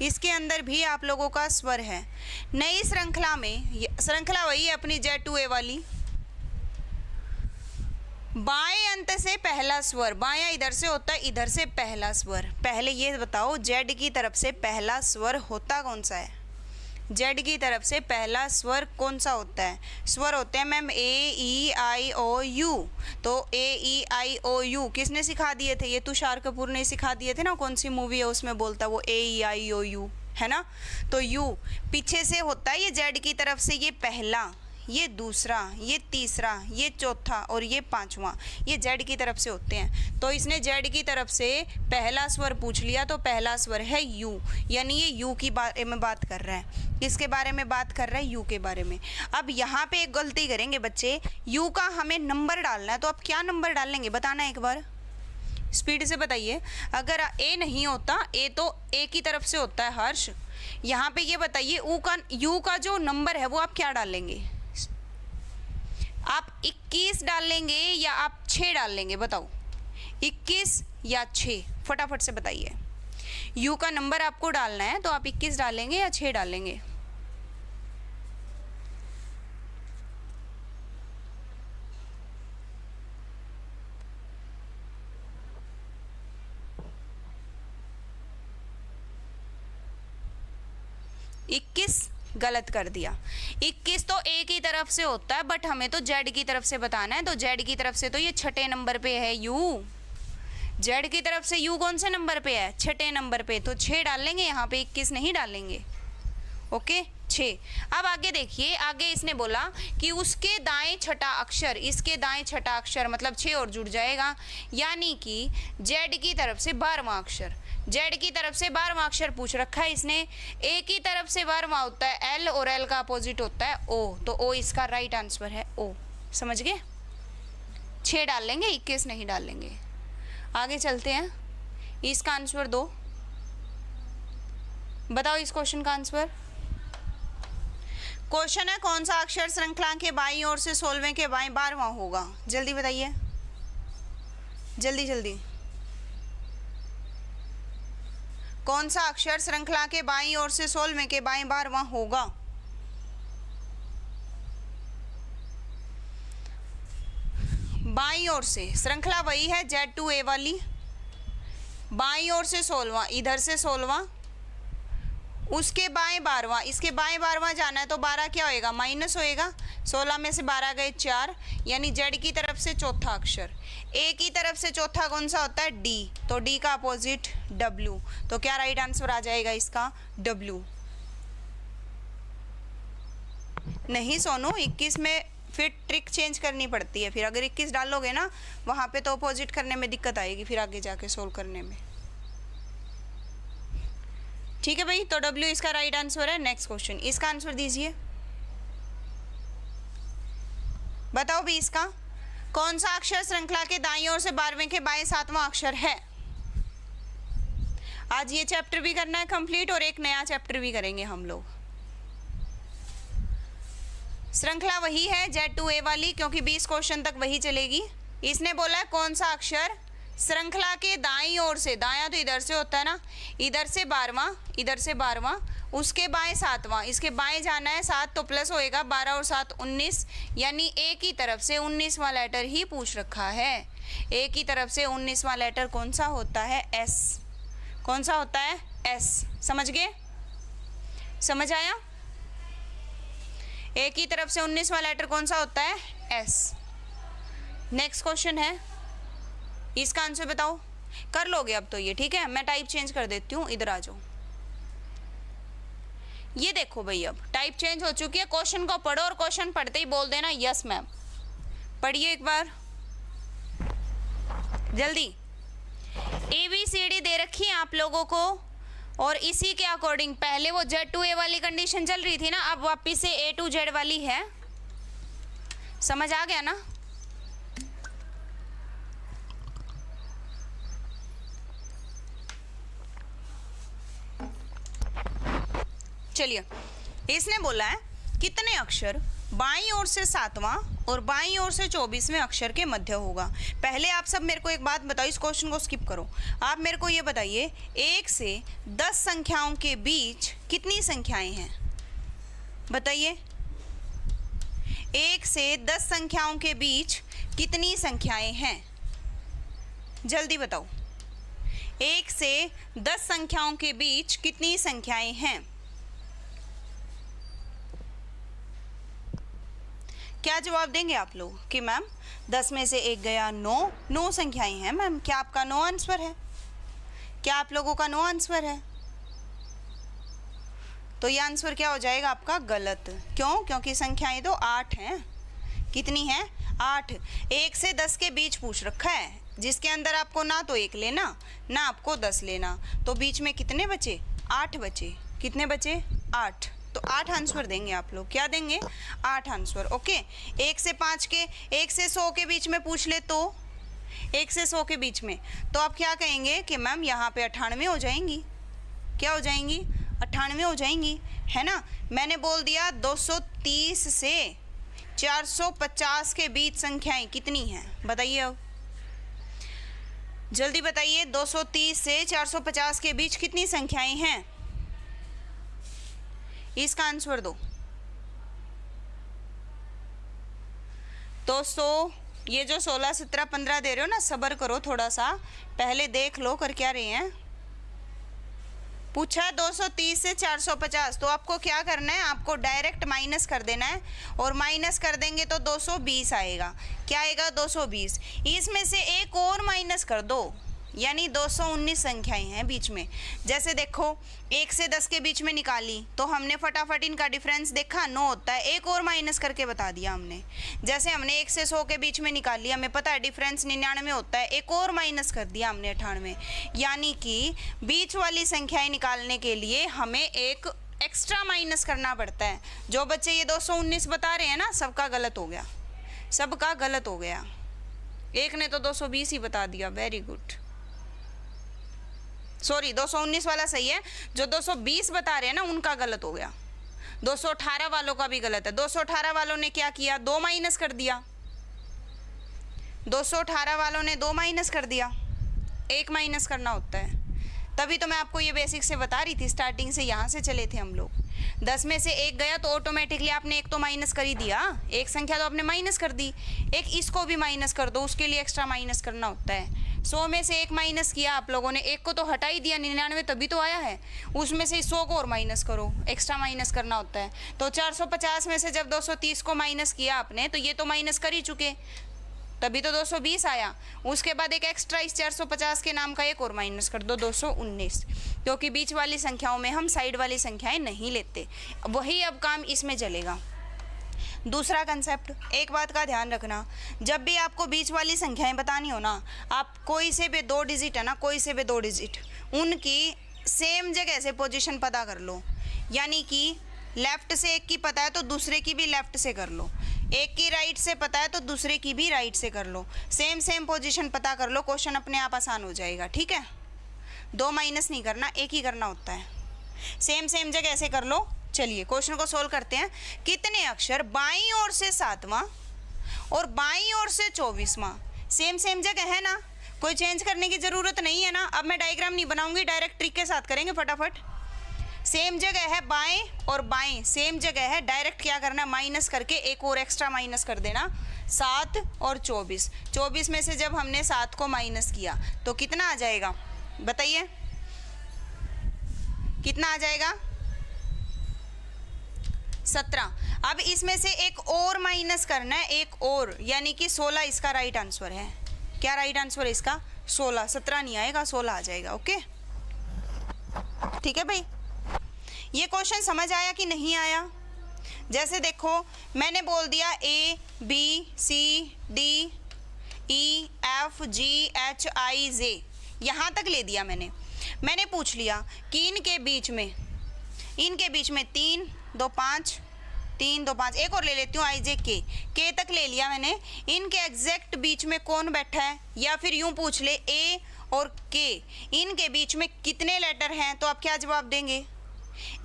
इसके अंदर भी आप लोगों का स्वर है। नई श्रृंखला में, श्रृंखला वही है अपनी Z2A वाली, बाएं अंत से पहला स्वर, बायां इधर से होता है, इधर से पहला स्वर। पहले ये बताओ जेड की तरफ से पहला स्वर होता कौन सा है? जेड की तरफ से पहला स्वर कौन सा होता है? स्वर होते हैं ma'am A, E, I, O, you. तो ए, ई, आई, ओ, यू किसने सिखा दिए थे? ये तुषार कपूर ने सिखा दिए थे ना, कौन सी मूवी है उसमें बोलता है वो ए, ई, आई, ओ, यू, है ना? तो यू पीछे से होता है, ये जेड की तरफ से ये पहला, ये दूसरा, ये तीसरा, ये चौथा और ये 5वां, ये जेड की तरफ से होते हैं। तो इसने जेड की तरफ से पहला स्वर पूछ लिया, तो पहला स्वर है यू, यानी ये यू की बारे में बात कर रहा है। किसके बारे में बात कर रहा है? यू के बारे में। अब यहाँ पे एक गलती करेंगे बच्चे, यू का हमें नंबर डालना है, तो अब क्या नंबर डालेंगे बताना एक बार, स्पीड से बताइए। अगर ए नहीं होता, ए तो ए की तरफ से होता है हर्ष, यहाँ पे ये बताइए यू का जो नंबर है वो आप क्या डालेंगे? आप 21 डाल लेंगे या आप 6 डाल लेंगे, बताओ 21 या 6, फटाफट से बताइए। u का नंबर आपको डालना है तो आप 21 डालेंगे या 6 डालेंगे? गलत कर दिया। 21 तो ए की तरफ से होता है, बट हमें तो जेड की तरफ से बताना है, तो जेड की तरफ से तो ये छठे नंबर पे है यू। जेड की तरफ से यू कौन से नंबर पे है? छठे नंबर पे, तो 6 डाल लेंगे यहाँ पे, 21 नहीं डालेंगे। ओके 6। अब आगे देखिए, आगे इसने बोला कि उसके दाएं छठा अक्षर, इसके दाएं छठा अक्षर मतलब 6 और जुड़ जाएगा, यानी कि जेड की तरफ से 12वां अक्षर। जेड की तरफ से 12वां अक्षर पूछ रखा है इसने। ए की तरफ से 12वां होता है एल, और एल का अपोजिट होता है ओ, तो ओ इसका राइट आंसर है ओ। समझ गए? 6 डाल लेंगे, 21 नहीं डाल लेंगे। आगे चलते हैं, इसका आंसर दो। बताओ इस क्वेश्चन का आंसर। क्वेश्चन है कौन सा अक्षर श्रृंखला के बाईं ओर से 16वें के बाएं 12वां होगा? जल्दी बताइए, जल्दी जल्दी। कौन सा अक्षर श्रृंखला के बाईं ओर से 16वें के बाएं 12वां होगा? बाईं ओर से श्रृंखला वही है Z2A वाली, बाईं ओर से 16वां, इधर से 16वां, उसके बाएं 12वां, इसके बाएं 12वां जाना है तो 12 क्या होएगा? माइनस होएगा। 16 में से 12 गए 4, यानी जेड की तरफ से चौथा अक्षर। ए की तरफ से चौथा कौन सा होता है? डी, तो डी का अपोजिट डब्ल्यू, तो क्या राइट आंसर आ जाएगा इसका? डब्ल्यू। नहीं सोनू, 21 में फिर ट्रिक चेंज करनी पड़ती है, फिर अगर 21 डालोगे ना वहाँ पे तो अपोजिट करने में दिक्कत आएगी, फिर आगे जाके सोल्व करने में। ठीक है भाई, तो डब्ल्यू इसका राइट आंसर है। नेक्स्ट क्वेश्चन, इसका आंसर दीजिए। बताओ भी इसका कौन सा अक्षर श्रृंखला के दाईं ओर से 12वें के बाएं 7वां अक्षर है? आज ये चैप्टर भी करना है कंप्लीट और एक नया चैप्टर भी करेंगे हम लोग। श्रृंखला वही है Z2A वाली, क्योंकि 20 क्वेश्चन तक वही चलेगी। इसने बोला है कौन सा अक्षर श्रृंखला के दाईं ओर से, दायां तो इधर से होता है ना, इधर से 12वां, इधर से 12वां, उसके बाएं 7वां, इसके बाएं जाना है 7 तो प्लस होएगा, 12 और 7 19, यानी ए की तरफ से 19वां लेटर ही पूछ रखा है। ए की तरफ से 19वां लेटर कौन सा होता है? एस। कौन सा होता है? एस। समझ गए? समझ आया? ए की तरफ से 19वां लेटर कौन सा होता है? एस। नेक्स्ट क्वेश्चन है, इसका आंसर बताओ। कर लोगे अब तो ये, ठीक है? मैं टाइप चेंज कर देती हूँ, इधर आ जाओ। ये देखो भाई, अब टाइप चेंज हो चुकी है। क्वेश्चन को पढ़ो और क्वेश्चन पढ़ते ही बोल देना यस मैम। पढ़िए एक बार जल्दी। ABCD दे रखी है आप लोगों को, और इसी के अकॉर्डिंग पहले वो Z2A वाली कंडीशन चल रही थी ना, अब वापिस से A to Z वाली है। समझ आ गया ना? चलिए, इसने बोला है कितने अक्षर बाईं ओर से 7वां और बाईं ओर से 24वें अक्षर के मध्य होगा। पहले आप सब मेरे को एक बात बताओ, इस क्वेश्चन को स्किप करो। आप मेरे को ये बताइए, 1 से 10 संख्याओं के बीच कितनी संख्याएं हैं? बताइए, 1 से 10 संख्याओं के बीच कितनी संख्याएं हैं? जल्दी बताओ, 1 से 10 संख्याओं के बीच कितनी संख्याएं हैं? क्या जवाब देंगे आप लोग कि मैम 10 में से 1 गया 9 संख्याएं हैं मैम। क्या आपका नो आंसर है? क्या आप लोगों का नो आंसर है? तो ये आंसर क्या हो जाएगा आपका? गलत। क्यों? क्योंकि संख्याएं तो 8 हैं। कितनी हैं? 8। 1 से 10 के बीच पूछ रखा है, जिसके अंदर आपको ना तो 1 लेना ना आपको 10 लेना, तो बीच में कितने बचे? 8 बचे। कितने बचे? 8। तो 8 आंसर देंगे आप लोग। क्या देंगे? 8 आंसर। ओके। 1 से 5 के, 1 से 100 के बीच में पूछ ले तो 1 से 100 के बीच में, तो आप क्या कहेंगे कि मैम यहाँ पे 98 हो जाएंगी। क्या हो जाएंगी? 98 हो जाएंगी, है ना? मैंने बोल दिया 230 से 450 के बीच संख्याएं कितनी हैं बताइए। अब जल्दी बताइए, 230 से 450 के बीच कितनी संख्याएं हैं, इसका आंसर दो। दोस्तों ये जो 16, 17, 15 दे रहे हो ना, सब्र करो थोड़ा सा, पहले देख लो कर क्या रहे हैं। पूछा है 230 से 450, तो आपको क्या करना है, आपको डायरेक्ट माइनस कर देना है, और माइनस कर देंगे तो 220 आएगा। क्या आएगा 220, इसमें से एक और माइनस कर दो, यानी 219 संख्याएं हैं बीच में। जैसे देखो 1 से 10 के बीच में निकाली तो हमने फटाफट इनका डिफरेंस देखा, 9 होता है, एक और माइनस करके बता दिया हमने। जैसे हमने 1 से 100 के बीच में निकाली, हमें पता है डिफरेंस 99 होता है, एक और माइनस कर दिया हमने 98। यानी कि बीच वाली संख्याएं निकालने के लिए हमें एक एक्स्ट्रा माइनस करना पड़ता है। जो बच्चे ये 219 बता रहे हैं ना, सबका गलत हो गया, सबका गलत हो गया। एक ने तो 220 ही बता दिया, वेरी गुड। सॉरी 219 वाला सही है, जो 220 बता रहे हैं ना उनका गलत हो गया। 218 वालों का भी गलत है। 218 वालों ने क्या किया, 2 माइनस कर दिया। 218 वालों ने 2 माइनस कर दिया, 1 माइनस करना होता है। तभी तो मैं आपको ये बेसिक से बता रही थी, स्टार्टिंग से यहाँ से चले थे हम लोग। 10 में से 1 गया तो ऑटोमेटिकली आपने 1 तो माइनस कर ही दिया, एक संख्या तो आपने माइनस कर दी, एक इसको भी माइनस कर दो, उसके लिए एक्स्ट्रा माइनस करना होता है। 100 में से 1 माइनस किया आप लोगों ने, 1 को तो हटा ही दिया, 99 तभी तो आया है, उसमें से 100 को और माइनस करो, एक्स्ट्रा माइनस करना होता है। तो 450 में से जब 230 को माइनस किया आपने, तो ये तो माइनस कर ही चुके, तभी तो 220 आया। उसके बाद एक एक्स्ट्रा इस 450 के नाम का एक और माइनस कर दो, 219, क्योंकि बीच वाली संख्याओं में हम साइड वाली संख्याएं नहीं लेते। वही अब काम इसमें चलेगा। दूसरा कंसेप्ट, एक बात का ध्यान रखना, जब भी आपको बीच वाली संख्याएं बतानी हो ना, आप कोई से भी 2 डिजिट है ना, कोई से भी 2 डिजिट, उनकी सेम जगह से पोजीशन पता कर लो। यानी कि लेफ्ट से एक की पता है तो दूसरे की भी लेफ्ट से कर लो, एक की राइट से पता है तो दूसरे की भी राइट से कर लो, सेम पोजीशन पता कर लो, क्वेश्चन अपने आप आसान हो जाएगा। ठीक है, 2 माइनस नहीं करना, एक ही करना होता है, सेम जगह से कर लो। चलिए क्वेश्चन को सोल्व करते हैं। कितने अक्षर बाईं ओर से 7वां और बाईं ओर से 24वां सेम जगह है ना, कोई चेंज करने की ज़रूरत नहीं है ना। अब मैं डायग्राम नहीं बनाऊंगी, डायरेक्ट ट्रिक के साथ करेंगे फटाफट। सेम जगह है, बाएं और बाएं सेम जगह है, डायरेक्ट क्या करना, माइनस करके एक और एक्स्ट्रा माइनस कर देना, 7 और 24। 24 में से जब हमने 7 को माइनस किया तो कितना आ जाएगा बताइए, कितना आ जाएगा, 17। अब इसमें से एक और माइनस करना है, एक और, यानी कि 16 इसका राइट आंसर है। क्या राइट आंसर है इसका, 16, 17 नहीं आएगा, 16 आ जाएगा। ओके ठीक है भाई, ये क्वेश्चन समझ आया कि नहीं आया। जैसे देखो मैंने बोल दिया A B C D E F G H I J, यहाँ तक ले दिया मैंने पूछ लिया कि इनके बीच में 3 2 5 3 2 5, एक और ले लेती हूँ I J K तक ले लिया मैंने। इनके एग्जैक्ट बीच में कौन बैठा है, या फिर यूं पूछ ले A और K, इनके बीच में कितने लेटर हैं, तो आप क्या जवाब देंगे।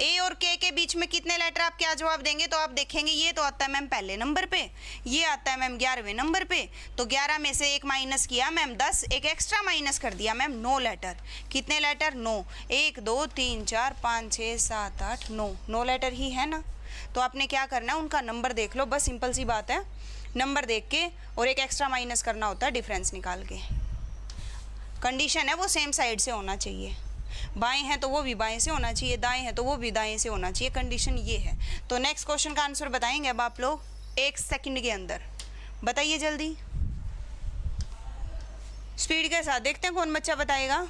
A और K के बीच में कितने लेटर, आप क्या जवाब देंगे। तो आप देखेंगे ये तो आता है मैम पहले नंबर पे, ये आता है मैम 11वें नंबर पे, तो 11 में से 1 माइनस किया मैम 10, एक एक्स्ट्रा माइनस कर दिया मैम 9 लेटर। कितने लेटर, 9, 1 2 3 4 5 6 7 8 9 लेटर ही है ना। तो आपने क्या करना है, उनका नंबर देख लो, बस सिंपल सी बात है, नंबर देख के और एक एक्स्ट्रा माइनस करना होता है डिफरेंस निकाल के। कंडीशन है वो सेम साइड से होना चाहिए, बाएं हैं तो वो भी बाएं से होना चाहिए, दाएं हैं तो वो भी दाएं से होना चाहिए, कंडीशन ये है। तो नेक्स्ट क्वेश्चन का आंसर बताएंगे अब आप लोग 1 सेकंड के अंदर, बताइए जल्दी, स्पीड के साथ, देखते हैं कौन बच्चा बताएगा।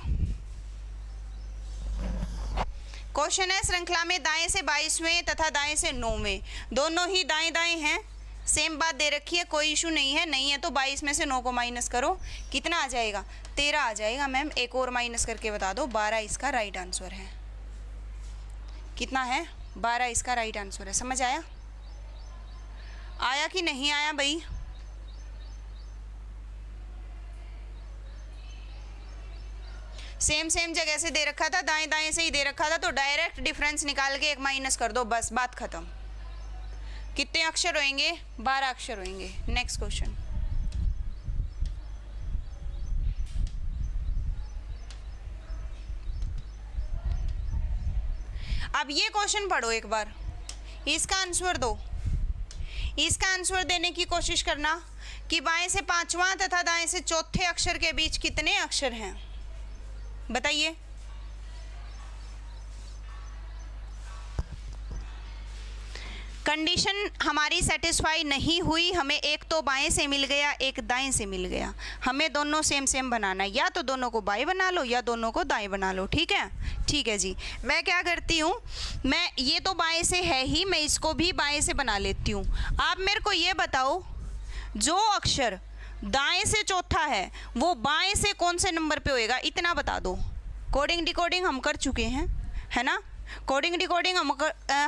क्वेश्चन है श्रृंखला में दाएं से 22वें तथा दाएं से 9वें, दोनों ही दाएं दाएं हैं, सेम बात दे रखी है, कोई इशू नहीं है। नहीं है तो 22 में से 9 को माइनस करो, कितना आ जाएगा, 13 आ जाएगा मैम। एक और माइनस करके बता दो, 12 इसका राइट आंसर है। कितना है, 12 इसका राइट आंसर है। समझ आया, आया कि नहीं आया भाई। सेम जगह से दे रखा था, दाएं दाएं से ही दे रखा था, तो डायरेक्ट डिफरेंस निकाल के एक माइनस कर दो, बस बात खत्म। कितने अक्षर होंगे? 12 अक्षर होंगे। Next question. अब ये क्वेश्चन पढ़ो एक बार, इसका आंसर दो। इसका आंसर देने की कोशिश करना कि बाएं से पांचवां तथा दाएं से चौथे अक्षर के बीच कितने अक्षर हैं, बताइए। कंडीशन हमारी सेटिस्फाई नहीं हुई, हमें एक तो बाएं से मिल गया, एक दाएं से मिल गया, हमें दोनों सेम सेम बनाना है, या तो दोनों को बाएं बना लो या दोनों को दाएं बना लो, ठीक है। ठीक है जी, मैं क्या करती हूँ, मैं ये तो बाएं से है ही, मैं इसको भी बाएं से बना लेती हूँ। आप मेरे को ये बताओ, जो अक्षर दाएं से चौथा है वो बाएं से कौन से नंबर पे होएगा, इतना बता दो। कोडिंग डिकोडिंग हम कर चुके हैं, है ना, कोडिंग डिकोडिंग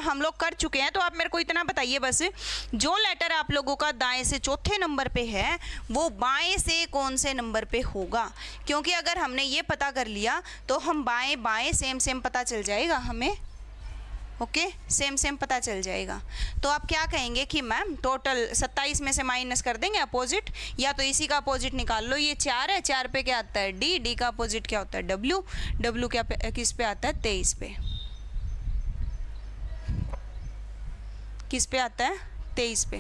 हम लोग कर चुके हैं, तो आप मेरे को इतना बताइए बस, जो लेटर आप लोगों का दाएं से चौथे नंबर पे है वो बाएं से कौन से नंबर पे होगा। क्योंकि अगर हमने ये पता कर लिया तो हम बाएं बाएं सेम सेम पता चल जाएगा हमें, ओके, सेम सेम पता चल जाएगा। तो आप क्या कहेंगे कि मैम टोटल 27 में से माइनस कर देंगे अपोजिट, या तो इसी का अपोजिट निकाल लो। ये 4 है, 4 पे क्या आता है डी, डी का अपोजिट क्या होता है डब्ल्यू, डब्ल्यू क्या किस पे आता है 23 पे, किस पे आता है 23 पे।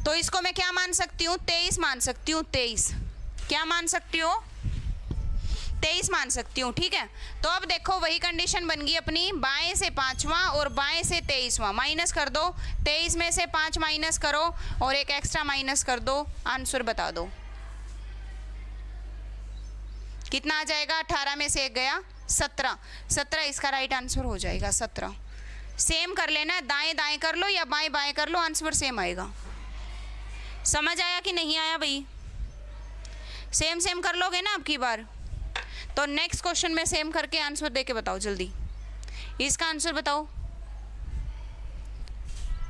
तो इसको मैं क्या मान सकती हूँ, 23 मान सकती हूँ, 23 क्या मान सकती हूँ, 23 मान सकती हूँ, ठीक है। तो अब देखो वही कंडीशन बन गई अपनी, बाएं से पांचवा और बाएं से 23वां, माइनस कर दो, 23 में से 5 माइनस करो और एक एक्स्ट्रा माइनस कर दो, आंसर बता दो कितना आ जाएगा। 18 में से एक गया 17, 17 इसका राइट आंसर हो जाएगा 17। सेम कर लेना है, दाएं दाएं कर लो या बाएं बाएं कर लो, आंसर सेम आएगा। समझ आया कि नहीं आया भाई, सेम सेम कर लोगे ना अब की बार। तो नेक्स्ट क्वेश्चन में सेम करके आंसर दे के बताओ जल्दी, इसका आंसर बताओ,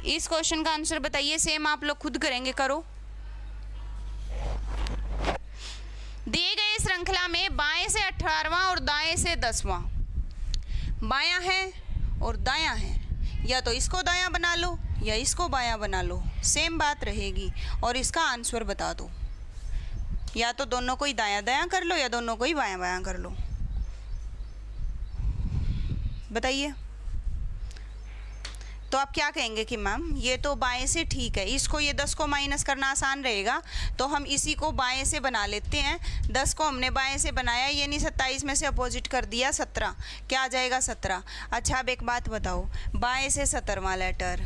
इस क्वेश्चन का आंसर बताइए, सेम आप लोग खुद करेंगे, करो। दिए गए श्रृंखला में बाएं से 18वां और दाएं से 10वां, बायां है और दायां है, या तो इसको दायां बना लो या इसको बायां बना लो, सेम बात रहेगी। और इसका आंसर बता दो, या तो दोनों को ही दायां दायां कर लो या दोनों को ही बायां बायां कर लो, बताइए। तो आप क्या कहेंगे कि मैम ये तो बाएं से ठीक है, इसको ये 10 को माइनस करना आसान रहेगा, तो हम इसी को बाएं से बना लेते हैं। 10 को हमने बाएं से बनाया, ये नहीं 27 में से अपोजिट कर दिया 17, क्या आ जाएगा 17। अच्छा अब एक बात बताओ, बाएं से 17वां लेटर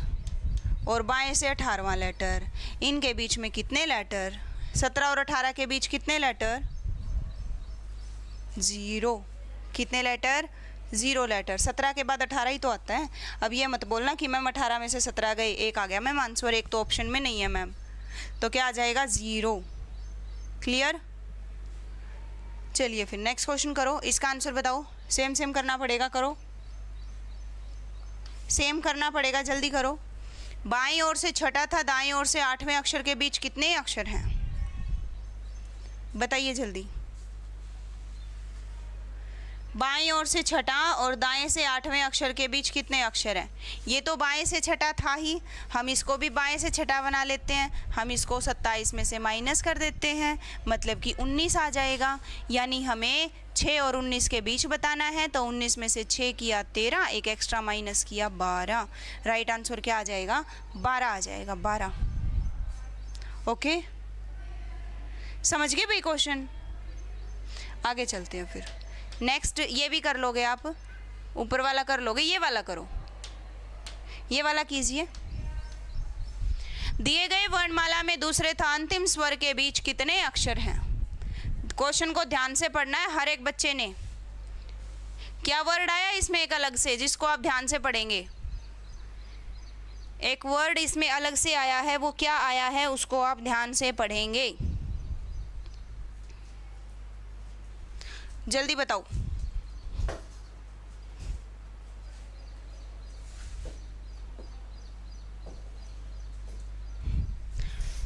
और बाएं से 18वां लेटर, इनके बीच में कितने लेटर, 17 और 18 के बीच कितने लेटर, 0, कितने लेटर 0 लेटर। 17 के बाद 18 ही तो आता है। अब ये मत बोलना कि मैम 18 में से 17 गए, एक आ गया मैम आंसर, एक तो ऑप्शन में नहीं है मैम, तो क्या आ जाएगा 0। क्लियर। चलिए फिर नेक्स्ट क्वेश्चन करो, इसका आंसर बताओ। सेम सेम करना पड़ेगा, करो, सेम करना पड़ेगा, जल्दी करो। बाईं ओर से छठा था, दाईं ओर से 8वें अक्षर के बीच कितने अक्षर हैं, बताइए जल्दी। बाईं ओर से छठा और दाएं से 8वें अक्षर के बीच कितने अक्षर हैं। ये तो बाएं से छठा था ही, हम इसको भी बाएं से छठा बना लेते हैं। हम इसको 27 में से माइनस कर देते हैं, मतलब कि 19 आ जाएगा। यानी हमें 6 और 19 के बीच बताना है, तो 19 में से 6 किया 13, एक एक्स्ट्रा माइनस किया 12। राइट आंसर क्या आ जाएगा, 12 आ जाएगा, 12। ओके, समझ गए भाई क्वेश्चन। आगे चलते हैं फिर। नेक्स्ट ये भी कर लोगे आप, ऊपर वाला कर लोगे, ये वाला करो, ये वाला कीजिए। दिए गए वर्णमाला में दूसरे तथा अंतिम स्वर के बीच कितने अक्षर हैं। क्वेश्चन को ध्यान से पढ़ना है हर एक बच्चे ने। क्या वर्ड आया इसमें एक अलग से, जिसको आप ध्यान से पढ़ेंगे। एक वर्ड इसमें अलग से आया है, वो क्या आया है उसको आप ध्यान से पढ़ेंगे। जल्दी बताओ।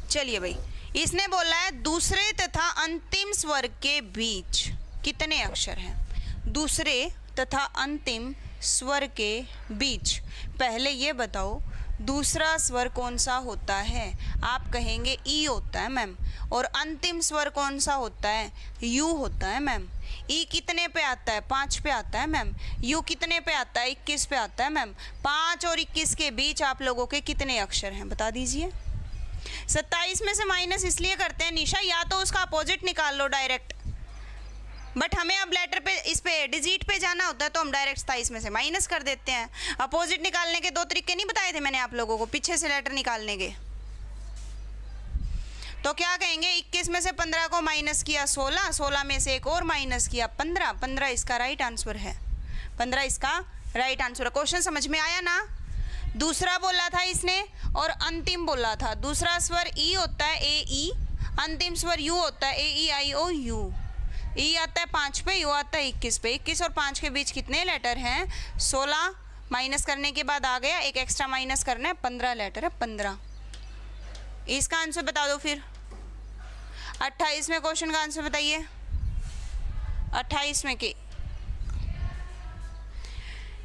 चलिए भाई, इसने बोला है दूसरे तथा अंतिम स्वर के बीच कितने अक्षर हैं। दूसरे तथा अंतिम स्वर के बीच पहले ये बताओ दूसरा स्वर कौन सा होता है? आप कहेंगे ई होता है मैम। और अंतिम स्वर कौन सा होता है? यू होता है मैम। ई कितने पे आता है? 5 पे आता है मैम। यू कितने पे आता है? 21 पे आता है मैम। 5 और 21 के बीच आप लोगों के कितने अक्षर हैं बता दीजिए। 27 में से माइनस इसलिए करते हैं निशा, या तो उसका अपोजिट निकाल लो डायरेक्ट, बट हमें अब लेटर पे इस पे डिजिट पे जाना होता है तो हम डायरेक्ट 27 में से माइनस कर देते हैं। अपोजिट निकालने के 2 तरीके नहीं बताए थे मैंने आप लोगों को पीछे से लेटर निकालने के। तो क्या कहेंगे, 21 में से 15 को माइनस किया 16, 16 में से एक और माइनस किया 15, 15 इसका राइट आंसर है। 15 इसका राइट आंसर है। क्वेश्चन समझ में आया ना? दूसरा बोला था इसने और अंतिम बोला था। दूसरा स्वर ई होता है ए ई, अंतिम स्वर यू होता है ए ई आई ओ यू। ई आता है 5 पे, यू आता है 21 पे। 21 और 5 के बीच कितने लेटर हैं? 16 माइनस करने के बाद आ गया, एक एक्स्ट्रा माइनस करना है, 15 लेटर है 15। इसका आंसर बता दो फिर। 28 में क्वेश्चन का आंसर बताइए। 28 में के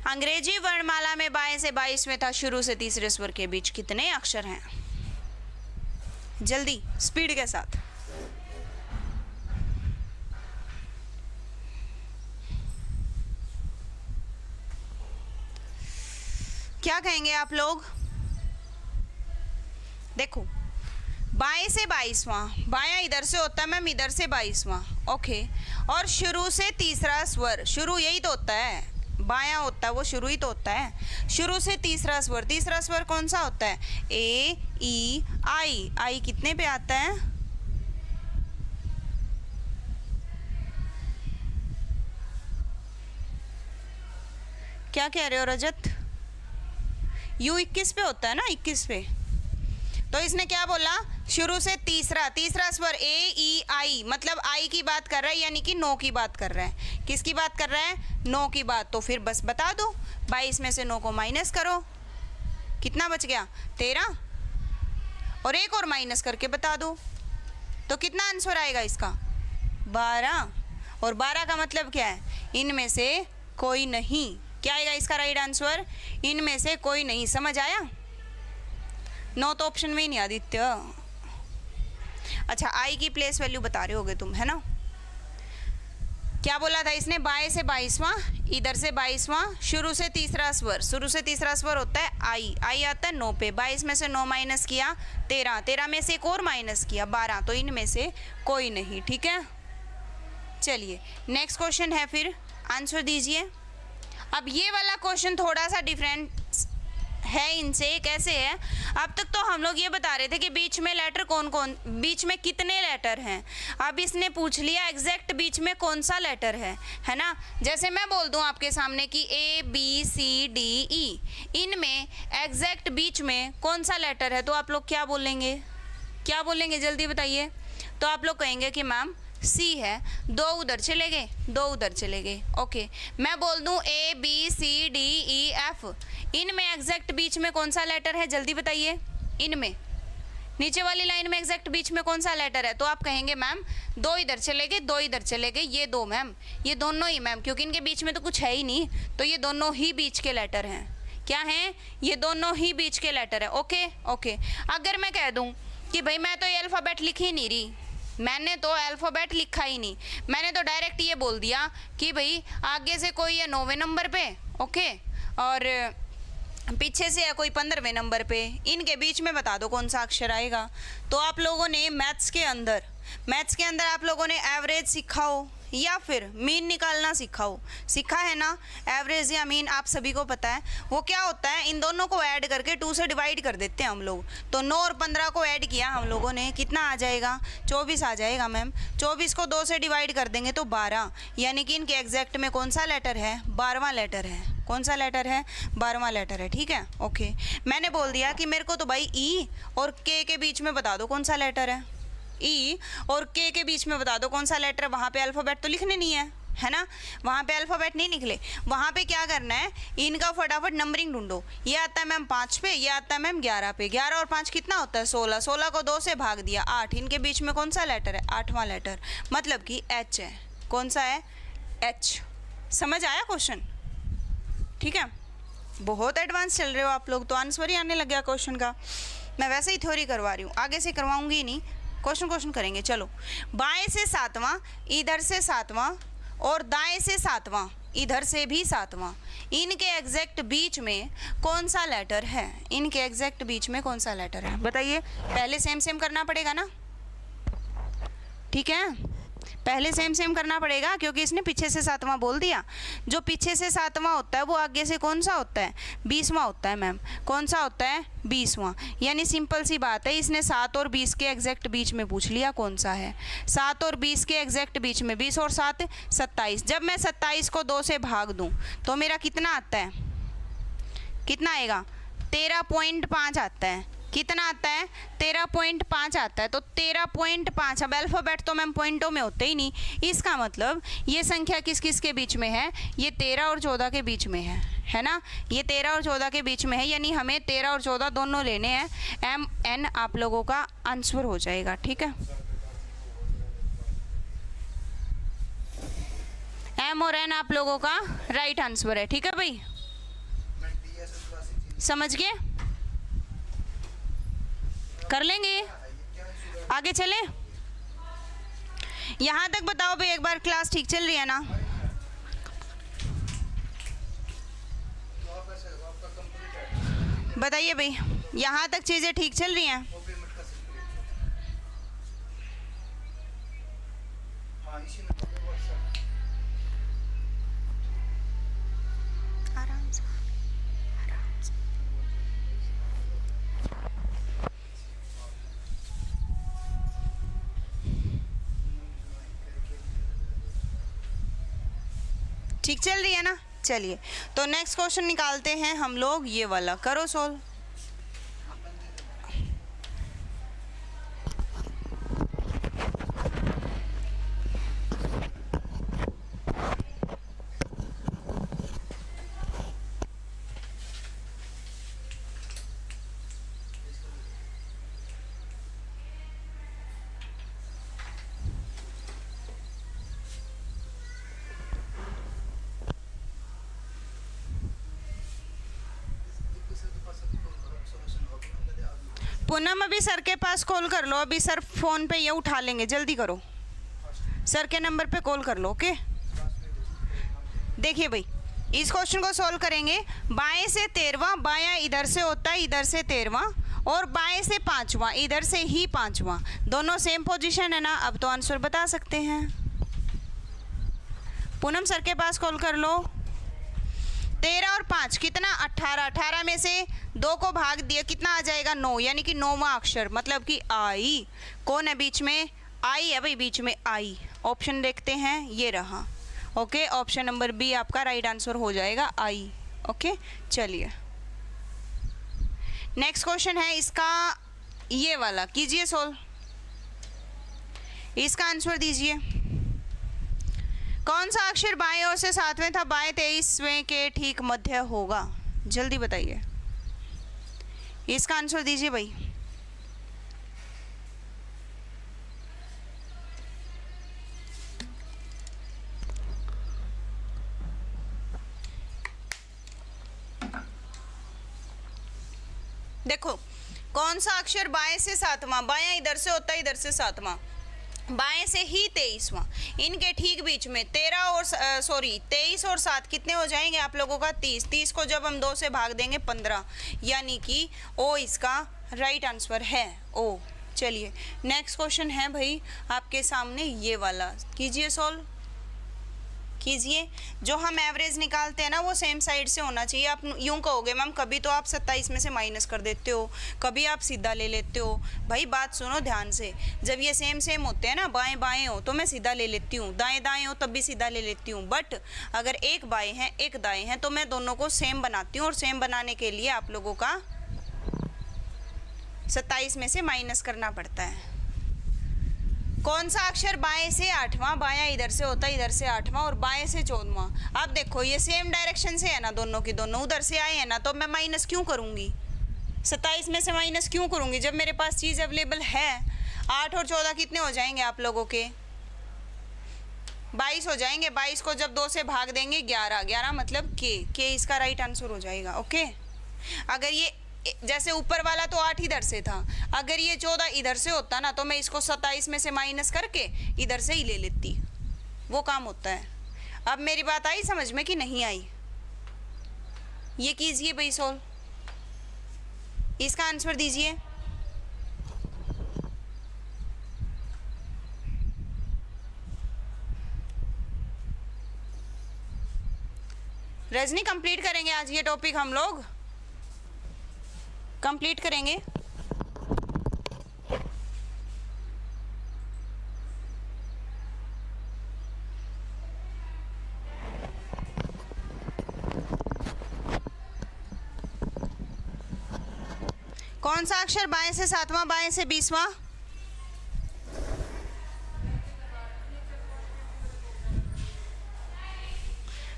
अंग्रेजी वर्णमाला में बाएं से 22 में था, शुरू से तीसरे स्वर के बीच कितने अक्षर हैं? जल्दी स्पीड के साथ। क्या कहेंगे आप लोग? देखो बाएं से 22वां, बायां इधर से होता है मैम, इधर से 22वां, ओके। और शुरू से तीसरा स्वर, शुरू यही तो होता है, बायां होता है वो, शुरू ही तो होता है। शुरू से तीसरा स्वर, तीसरा स्वर कौन सा होता है? ए ई आई। आई कितने पे आता है? क्या कह रहे हो रजत? यू 21 पे होता है ना, 21 पे। तो इसने क्या बोला? शुरू से तीसरा, तीसरा स्वर ए ई आई, मतलब आई की बात कर रहा है, यानी कि नो की बात कर रहा है। किसकी बात कर रहा है? नो की बात। तो फिर बस बता दो, 22 में से 9 को माइनस करो, कितना बच गया? 13, और एक और माइनस करके बता दो, तो कितना आंसर आएगा इसका? 12। और 12 का मतलब क्या है? इनमें से कोई नहीं। क्या आएगा इसका राइट आंसर? इनमें से कोई नहीं। समझ आया? 9 तो ऑप्शन में ही नहीं आदित्य। अच्छा, आई की प्लेस वैल्यू बता रहे होगे तुम, है ना? क्या बोला था इसने? बाएं से 22वां, इधर से 22वां, शुरू से तीसरा स्वर, शुरू से तीसरा स्वर होता है आई। आई आता है 9 पे, 22 में से 9 माइनस किया 13, 13 में से एक और माइनस किया 12, तो इनमें से कोई नहीं। ठीक है, चलिए नेक्स्ट क्वेश्चन है, फिर आंसर दीजिए। अब ये वाला क्वेश्चन थोड़ा सा डिफरेंट है इनसे। कैसे है? अब तक तो हम लोग ये बता रहे थे कि बीच में लेटर कौन कौन, बीच में कितने लेटर हैं। अब इसने पूछ लिया एग्जैक्ट बीच में कौन सा लेटर है ना? जैसे मैं बोल दूं आपके सामने कि ए बी सी डी ई, इनमें एग्जैक्ट बीच में कौन सा लेटर है, तो आप लोग क्या बोलेंगे? क्या बोलेंगे जल्दी बताइए। तो आप लोग कहेंगे कि मैम सी है। 2 उधर चले गए, 2 उधर चले गए, ओके। मैं बोल दूं a b c d e f, इनमें एग्जैक्ट बीच में कौन सा लेटर है, जल्दी बताइए। इनमें नीचे वाली लाइन में एग्जैक्ट बीच में कौन सा लेटर है, तो आप कहेंगे मैम 2 इधर चले गए, 2 इधर चले गए, ये 2 मैम, ये दोनों ही मैम, क्योंकि इनके बीच में तो कुछ है ही नहीं, तो ये दोनों ही बीच के लेटर हैं। क्या हैं? ये दोनों ही बीच के लेटर है, ओके ओके। अगर मैं कह दूं कि भाई मैं तो ये अल्फ़ाबेट लिख ही नहीं रही, मैंने तो अल्फ़ाबेट लिखा ही नहीं, मैंने तो डायरेक्ट ये बोल दिया कि भाई आगे से कोई है 9वें नंबर पे, ओके, और पीछे से है कोई 15वें नंबर पे, इनके बीच में बता दो कौन सा अक्षर आएगा। तो आप लोगों ने मैथ्स के अंदर आप लोगों ने एवरेज सीखा हो या फिर मीन निकालना सीखा है ना? एवरेज या मीन आप सभी को पता है। वो क्या होता है, इन दोनों को ऐड करके 2 से डिवाइड कर देते हैं हम लोग। तो 9 और 15 को ऐड किया हम लोगों ने, कितना आ जाएगा? 24 आ जाएगा मैम। 24 को 2 से डिवाइड कर देंगे तो 12, यानी कि इनके एग्जैक्ट में कौन सा लेटर है? 12वां लेटर है। कौन सा लेटर है? 12वां लेटर है। ठीक है, ओके। मैंने बोल दिया कि मेरे को तो भाई ई और के के बीच में बता दो कौन सा लेटर है। ई और के के बीच में बता दो कौन सा लेटर है। वहाँ पे अल्फ़ाबेट तो लिखने नहीं है ना? वहाँ पे अल्फ़ाबेट नहीं निकले। वहाँ पे क्या करना है, इनका फटाफट नंबरिंग ढूंढो। ये आता है मैम 5 पे, ये आता है मैम 11 पे। 11 और 5 कितना होता है? 16। 16 को 2 से भाग दिया 8। इनके बीच में कौन सा लेटर है? 8वां लेटर, मतलब कि एच है। कौन सा है? एच। समझ आया क्वेश्चन? ठीक है, बहुत एडवांस चल रहे हो आप लोग, तो आंसर ही आने लग गया क्वेश्चन का। मैं वैसे ही थ्योरी करवा रही हूँ, आगे से करवाऊंगी ही नहीं, क्वेश्चन करेंगे। चलो, बाएं से 7वां, इधर से 7वां, और दाएं से 7वां, इधर से भी 7वां, इनके एग्जैक्ट बीच में कौन सा लेटर है? इनके एग्जैक्ट बीच में कौन सा लेटर है बताइए? पहले सेम सेम करना पड़ेगा ना, ठीक है, पहले सेम सेम करना पड़ेगा, क्योंकि इसने पीछे से 7वां बोल दिया। जो पीछे से 7वां होता है वो आगे से कौन सा होता है? 20वां होता है मैम। कौन सा होता है? 20वां। यानी सिंपल सी बात है, इसने 7 और 20 के एग्जैक्ट बीच में पूछ लिया कौन सा है। 7 और 20 के एग्जैक्ट बीच में, 20 और 7 27। जब मैं 27 को 2 से भाग दूं तो मेरा कितना आता है? कितना आएगा? 13.5 आता है। कितना आता है? 13.5 आता है। तो 13.5, अब अल्फ़ाबेट तो मैम पॉइंटों में होते ही नहीं, इसका मतलब ये संख्या किस किस के बीच में है? ये 13 और 14 के बीच में है ना? ये 13 और 14 के बीच में है, यानी हमें 13 और 14 दोनों लेने हैं। एम एन आप लोगों का आंसर हो जाएगा, ठीक है। एम और एन आप लोगों का राइट आंसर है, ठीक है भाई, समझ गए? कर लेंगे, आगे चले। यहाँ तक बताओ भाई, एक बार क्लास ठीक चल रही है ना? बताइए भाई, यहाँ तक चीज़ें ठीक चल रही हैं? ठीक चल रही है ना? चलिए, तो नेक्स्ट क्वेश्चन निकालते हैं हम लोग, ये वाला करो सोल्व। पूनम अभी सर के पास कॉल कर लो, अभी सर फ़ोन पे ये उठा लेंगे, जल्दी करो, सर के नंबर पे कॉल कर लो, ओके। देखिए भाई, इस क्वेश्चन को सॉल्व करेंगे। बाएं से 13वां, बायां इधर से होता है, इधर से 13वां, और बाएं से 5वां, इधर से ही 5वां, दोनों सेम पोजीशन है ना? अब तो आंसर बता सकते हैं। पूनम सर के पास कॉल कर लो। 13 और 5 कितना? 18। 18 में से 2 को भाग दिया, कितना आ जाएगा? 9, यानी कि 9वां अक्षर, मतलब कि आई। कौन है बीच में? आई है भाई, बीच में आई। ऑप्शन देखते हैं, ये रहा, ओके। ऑप्शन नंबर बी आपका राइट आंसर हो जाएगा, आई, ओके। चलिए, नेक्स्ट क्वेश्चन है इसका, ये वाला कीजिए सोल्व, इसका आंसर दीजिए। कौन सा अक्षर बाएं ओर से 7वें था, बाएं 23वें के ठीक मध्य होगा? जल्दी बताइए, इसका आंसर दीजिए भाई। देखो, कौन सा अक्षर बाएं से 7वां, बायां इधर से होता है, इधर से 7वां, बाएं से ही 23वां, इनके ठीक बीच में 23 और 7 कितने हो जाएंगे आप लोगों का? 30। 30 को जब हम 2 से भाग देंगे 15, यानी कि ओ इसका राइट आंसर है, ओ। चलिए, नेक्स्ट क्वेश्चन है भाई आपके सामने, ये वाला कीजिए सॉल्व, कीजिए। जो हम एवरेज निकालते हैं ना, वो सेम साइड से होना चाहिए। आप यूँ कहोगे मैम, कभी तो आप 27 में से माइनस कर देते हो, कभी आप सीधा ले लेते हो। भाई बात सुनो ध्यान से, जब ये सेम सेम होते हैं ना, बाएं बाएं हो तो मैं सीधा ले लेती हूँ, दाएं दाएं हो तब भी सीधा ले लेती हूँ, बट अगर एक बाएं हैं एक दाएं हैं तो मैं दोनों को सेम बनाती हूँ, और सेम बनाने के लिए आप लोगों का 27 में से माइनस करना पड़ता है। कौन सा अक्षर बाएं से 8वां, बायां इधर से होता है, इधर से 8वां, और बाएं से 14वां? अब देखो, ये सेम डायरेक्शन से है ना, दोनों की दोनों उधर से आए हैं ना, तो मैं माइनस क्यों करूंगी? 27 में से माइनस क्यों करूंगी जब मेरे पास चीज़ अवेलेबल है? 8 और 14 कितने हो जाएंगे आप लोगों के? 22 हो जाएंगे। 22 को जब 2 से भाग देंगे 11, 11 मतलब के इसका राइट आंसर हो जाएगा। ओके, अगर ये जैसे ऊपर वाला तो 8 इधर से था, अगर ये 14 इधर से होता ना तो मैं इसको 27 में से माइनस करके इधर से ही ले लेती, वो काम होता है। अब मेरी बात आई समझ में कि नहीं आई? ये कीजिए भाई सोल्व, इसका आंसर दीजिए। रजनी कंप्लीट करेंगे आज ये टॉपिक, हम लोग कंप्लीट करेंगे। कौन सा अक्षर बाएं से 7वां, बाएं से 20वां?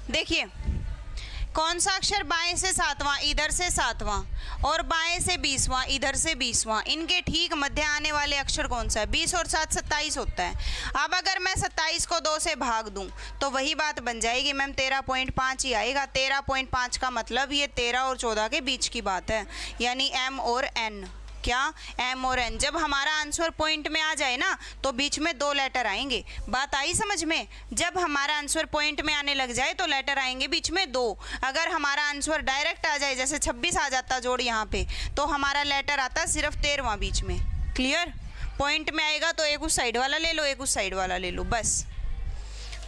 देखिए, कौन सा अक्षर बाएं से 7वां, इधर से 7वां, और बाएं से 20वां, इधर से 20वां, इनके ठीक मध्य आने वाले अक्षर कौन सा है? 20 और 7 27 होता है। अब अगर मैं 27 को 2 से भाग दूं तो वही बात बन जाएगी मैम, 13.5 ही आएगा। 13.5 का मतलब ये 13 और 14 के बीच की बात है, यानी m और n। क्या? m और n। जब हमारा आंसर पॉइंट में आ जाए ना तो बीच में 2 लेटर आएंगे। बात आई समझ में? जब हमारा आंसर पॉइंट में आने लग जाए तो लेटर आएंगे बीच में 2। अगर हमारा आंसर डायरेक्ट आ जाए, जैसे 26 आ जाता जोड़ यहाँ पे, तो हमारा लेटर आता सिर्फ 13वां बीच में। क्लियर? पॉइंट में आएगा तो एक उस साइड वाला ले लो, एक उस साइड वाला ले लो, बस।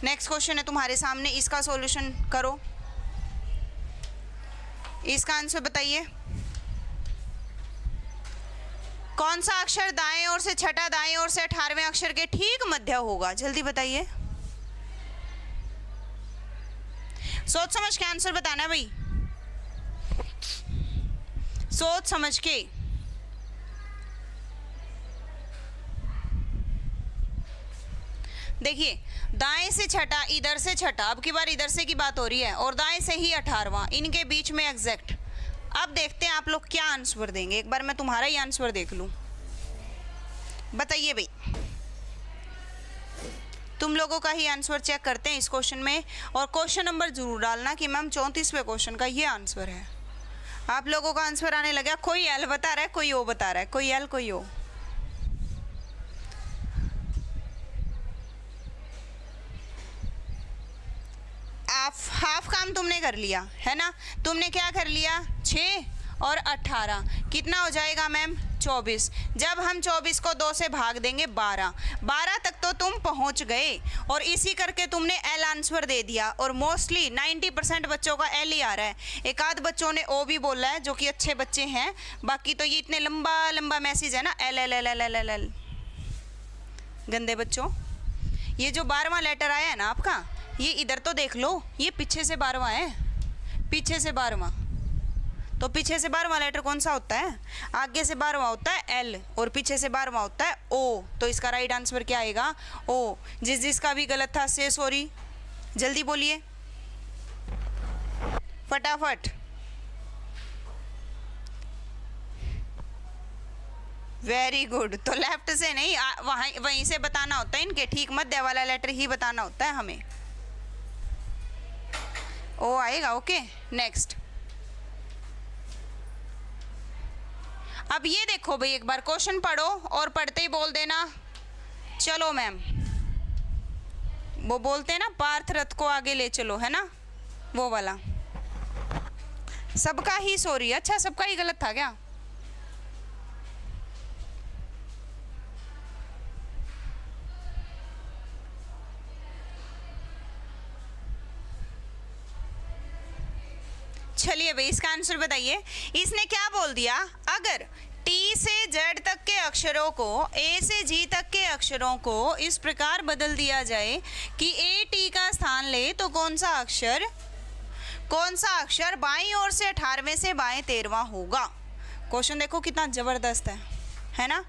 नेक्स्ट क्वेश्चन है तुम्हारे सामने, इसका सॉल्यूशन करो, इसका आंसर बताइए। कौन सा अक्षर दाएं ओर से छठा, दाएं ओर से 18वें अक्षर के ठीक मध्य होगा? जल्दी बताइए, सोच समझ के आंसर बताना भाई, सोच समझ के। देखिए, दाएं से छठा, इधर से छठा, अब की बार इधर से की बात हो रही है, और दाएं से ही 18वां, इनके बीच में एग्जैक्ट। अब देखते हैं आप लोग क्या आंसर देंगे, एक बार मैं तुम्हारा ही आंसर देख लूं। बताइए भाई, तुम लोगों का ही आंसर चेक करते हैं इस क्वेश्चन में, और क्वेश्चन नंबर जरूर डालना कि मैम 34वें क्वेश्चन का ये आंसर है। आप लोगों का आंसर आने लगा, कोई एल बता रहा है, कोई ओ बता रहा है, कोई एल कोई ओ। हाफ काम तुमने कर लिया है ना? तुमने क्या कर लिया? 6 और 18 कितना हो जाएगा मैम? 24। जब हम 24 को 2 से भाग देंगे 12, 12 तक तो तुम पहुंच गए, और इसी करके तुमने एल आंसर दे दिया। और मोस्टली 90% बच्चों का एल ही आ रहा है। एक आध बच्चों ने ओ भी बोला है, जो कि अच्छे बच्चे हैं, बाकी तो ये इतने लंबा लंबा मैसेज है ना, L L L L L L L. गंदे बच्चों, ये जो 12वां लेटर आया है ना आपका, ये इधर तो देख लो, ये पीछे से 12वां है, पीछे से 12वां। तो पीछे से 12वां लेटर कौन सा होता है? आगे से 12वां होता है एल, और पीछे से 12वां होता है ओ। तो इसका राइट आंसर क्या आएगा? ओ। जिसका भी गलत था से सॉरी, जल्दी बोलिए फटाफट। Very good. तो लेफ्ट से नहीं, वहीं से बताना होता है, इनके ठीक मध्य वाला लेटर ही बताना होता है हमें। ओ आएगा। Okay, next. अब ये देखो भाई, एक बार क्वेश्चन पढ़ो और पढ़ते ही बोल देना चलो मैम। वो बोलते हैं ना, पार्थ रथ को आगे ले चलो, है ना, वो वाला। सबका ही सॉरी, अच्छा सबका ही गलत था क्या? चलिए भाई, इसका आंसर बताइए। इसने क्या बोल दिया? अगर टी से जेड तक के अक्षरों को, ए से जी तक के अक्षरों को इस प्रकार बदल दिया जाए कि ए टी का स्थान ले, तो कौन सा अक्षर बाईं ओर से 18वें से बाएं 13वां होगा? क्वेश्चन देखो कितना जबरदस्त है ना?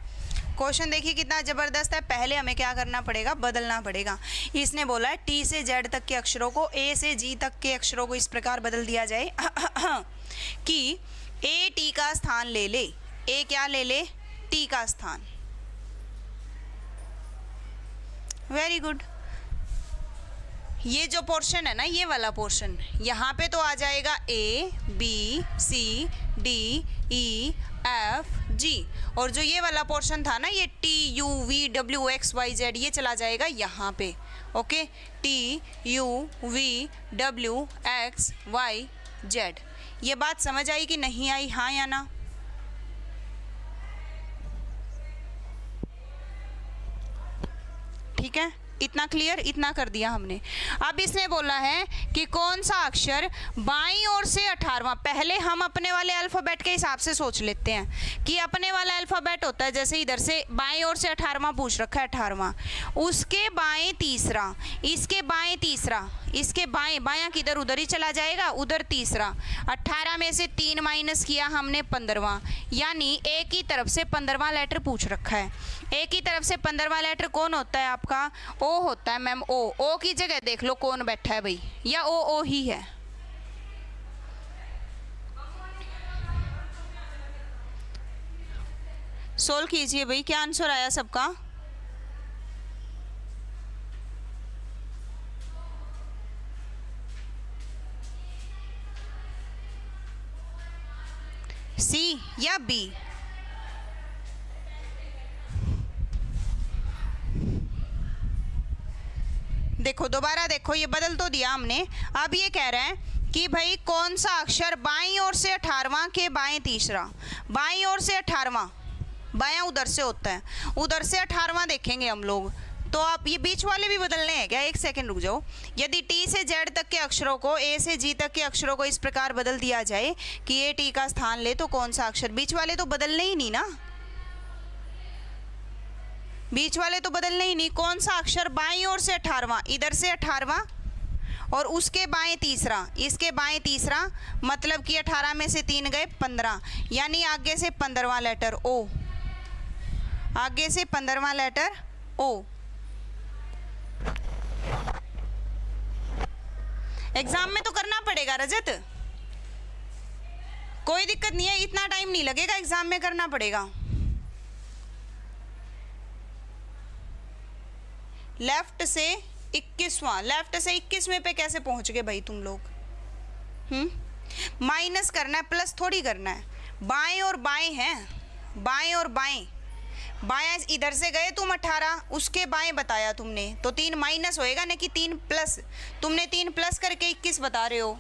क्वेश्चन देखिए कितना ज़बरदस्त है। पहले हमें क्या करना पड़ेगा? बदलना पड़ेगा। इसने बोला है टी से जेड तक के अक्षरों को, ए से जी तक के अक्षरों को इस प्रकार बदल दिया जाए कि ए टी का स्थान ले ले। ए क्या ले ले? टी का स्थान। Very good. ये जो पोर्शन है ना, ये वाला पोर्शन, यहाँ पे तो आ जाएगा A B C D E F G, और जो ये वाला पोर्शन था ना, ये T U V W X Y Z, ये चला जाएगा यहाँ पे। Okay, T U V W X Y Z। ये बात समझ आई कि नहीं आई, हाँ या ना? ठीक है, इतना क्लियर, इतना कर दिया हमने। अब इसने बोला है कि कौन सा अक्षर बाईं ओर से 18वां, पहले हम अपने वाले अल्फ़ाबेट के हिसाब से सोच लेते हैं कि अपने वाला अल्फ़ाबेट होता है, जैसे इधर से बाईं ओर से 18वां पूछ रखा है, 18वां, उसके बाएं तीसरा, इसके बाएं तीसरा, इसके बाएं, बायां किधर, उधर ही चला जाएगा, उधर तीसरा। 18 में से 3 माइनस किया हमने 15वां, यानी एक ही तरफ से 15वां लेटर पूछ रखा है। एक ही तरफ से 15वां लेटर कौन होता है आपका? ओ होता है मैम, ओ की जगह देख लो कौन बैठा है भाई, या ओ ही है। सोल्व कीजिए भाई, क्या आंसर आया सबका? सी या बी? देखो दोबारा देखो, ये बदल तो दिया हमने। अब ये कह रहा है कि भाई कौन सा अक्षर बाईं ओर से 18वां के बाएं तीसरा, बाईं ओर से 18वां, बायां उधर से होता है, उधर से 18वां देखेंगे हम लोग। तो आप ये बीच वाले भी बदलने हैं क्या? एक सेकंड रुक जाओ। यदि टी से जेड तक के अक्षरों को, ए से जी तक के अक्षरों को इस प्रकार बदल दिया जाए कि ये टी का स्थान ले, तो कौन सा अक्षर? बीच वाले तो बदलने ही नहीं ना, बीच वाले तो बदलने ही नहीं। कौन सा अक्षर बाईं ओर से 18वां, इधर से 18वां और उसके बाएं तीसरा, इसके बाएं तीसरा, मतलब कि 18 में से 3 गए 15, यानी आगे से 15वां लेटर ओ, आगे से 15वां लेटर ओ। एग्जाम में तो करना पड़ेगा रजत, कोई दिक्कत नहीं है, इतना टाइम नहीं लगेगा, एग्जाम में करना पड़ेगा। लेफ्ट से 21वां, लेफ्ट से 21वें पे कैसे पहुंच गए भाई तुम लोग? माइनस करना है, प्लस थोड़ी करना है। बाएं और बाएं हैं, बाएं और बाएं, बाएं इधर से गए तुम 18, उसके बाएं बताया तुमने, तो 3 माइनस होएगा ना कि 3 प्लस, तुमने 3 प्लस करके 21 बता रहे हो।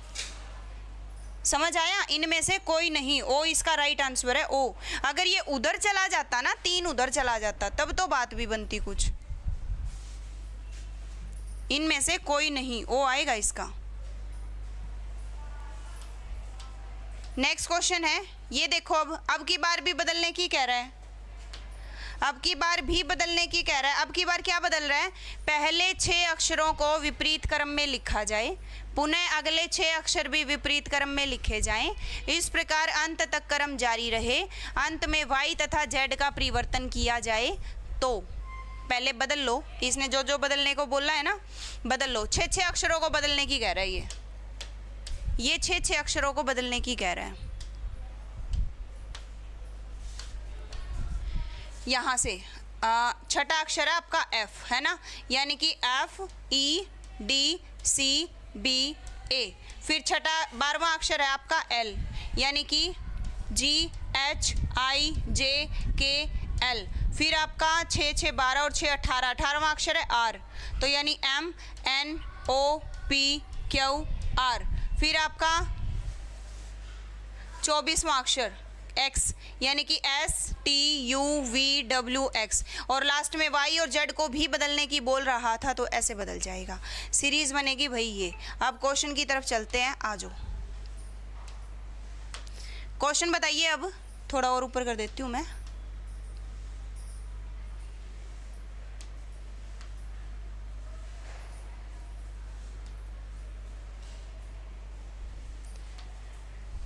समझ आया? इनमें से कोई नहीं, ओ इसका राइट आंसर है, ओ। अगर ये उधर चला जाता ना, 3 उधर चला जाता, तब तो बात भी बनती कुछ। इनमें से कोई नहीं, ओ आएगा इसका। नेक्स्ट क्वेश्चन है, ये देखो, अब की बार भी बदलने की कह रहा है, अब की बार भी बदलने की कह रहा है। अब की बार क्या बदल रहा है? पहले 6 अक्षरों को विपरीत क्रम में लिखा जाए, पुनः अगले 6 अक्षर भी विपरीत क्रम में लिखे जाएं, इस प्रकार अंत तक क्रम जारी रहे, अंत में y तथा z का परिवर्तन किया जाए। तो पहले बदल लो, इसने जो जो बदलने को बोला है ना, बदल लो। 6 अक्षरों को बदलने की कह रहा है, ये 6 अक्षरों को बदलने की कह रहा है। यहाँ से छठा अक्षर है आपका F, है ना, यानी कि F E D C B A। फिर छठा 12वां अक्षर है आपका L, यानी कि G H I J K L। फिर आपका 6 6 12 और 6 18, 18वां अक्षर है R, तो यानी M N O P Q R। फिर आपका 24वां अक्षर X, यानी कि S T U V W X। और लास्ट में Y और Z को भी बदलने की बोल रहा था, तो ऐसे बदल जाएगा, सीरीज बनेगी भाई ये। अब क्वेश्चन की तरफ चलते हैं, आ जाओ। क्वेश्चन बताइए, अब थोड़ा और ऊपर कर देती हूँ मैं।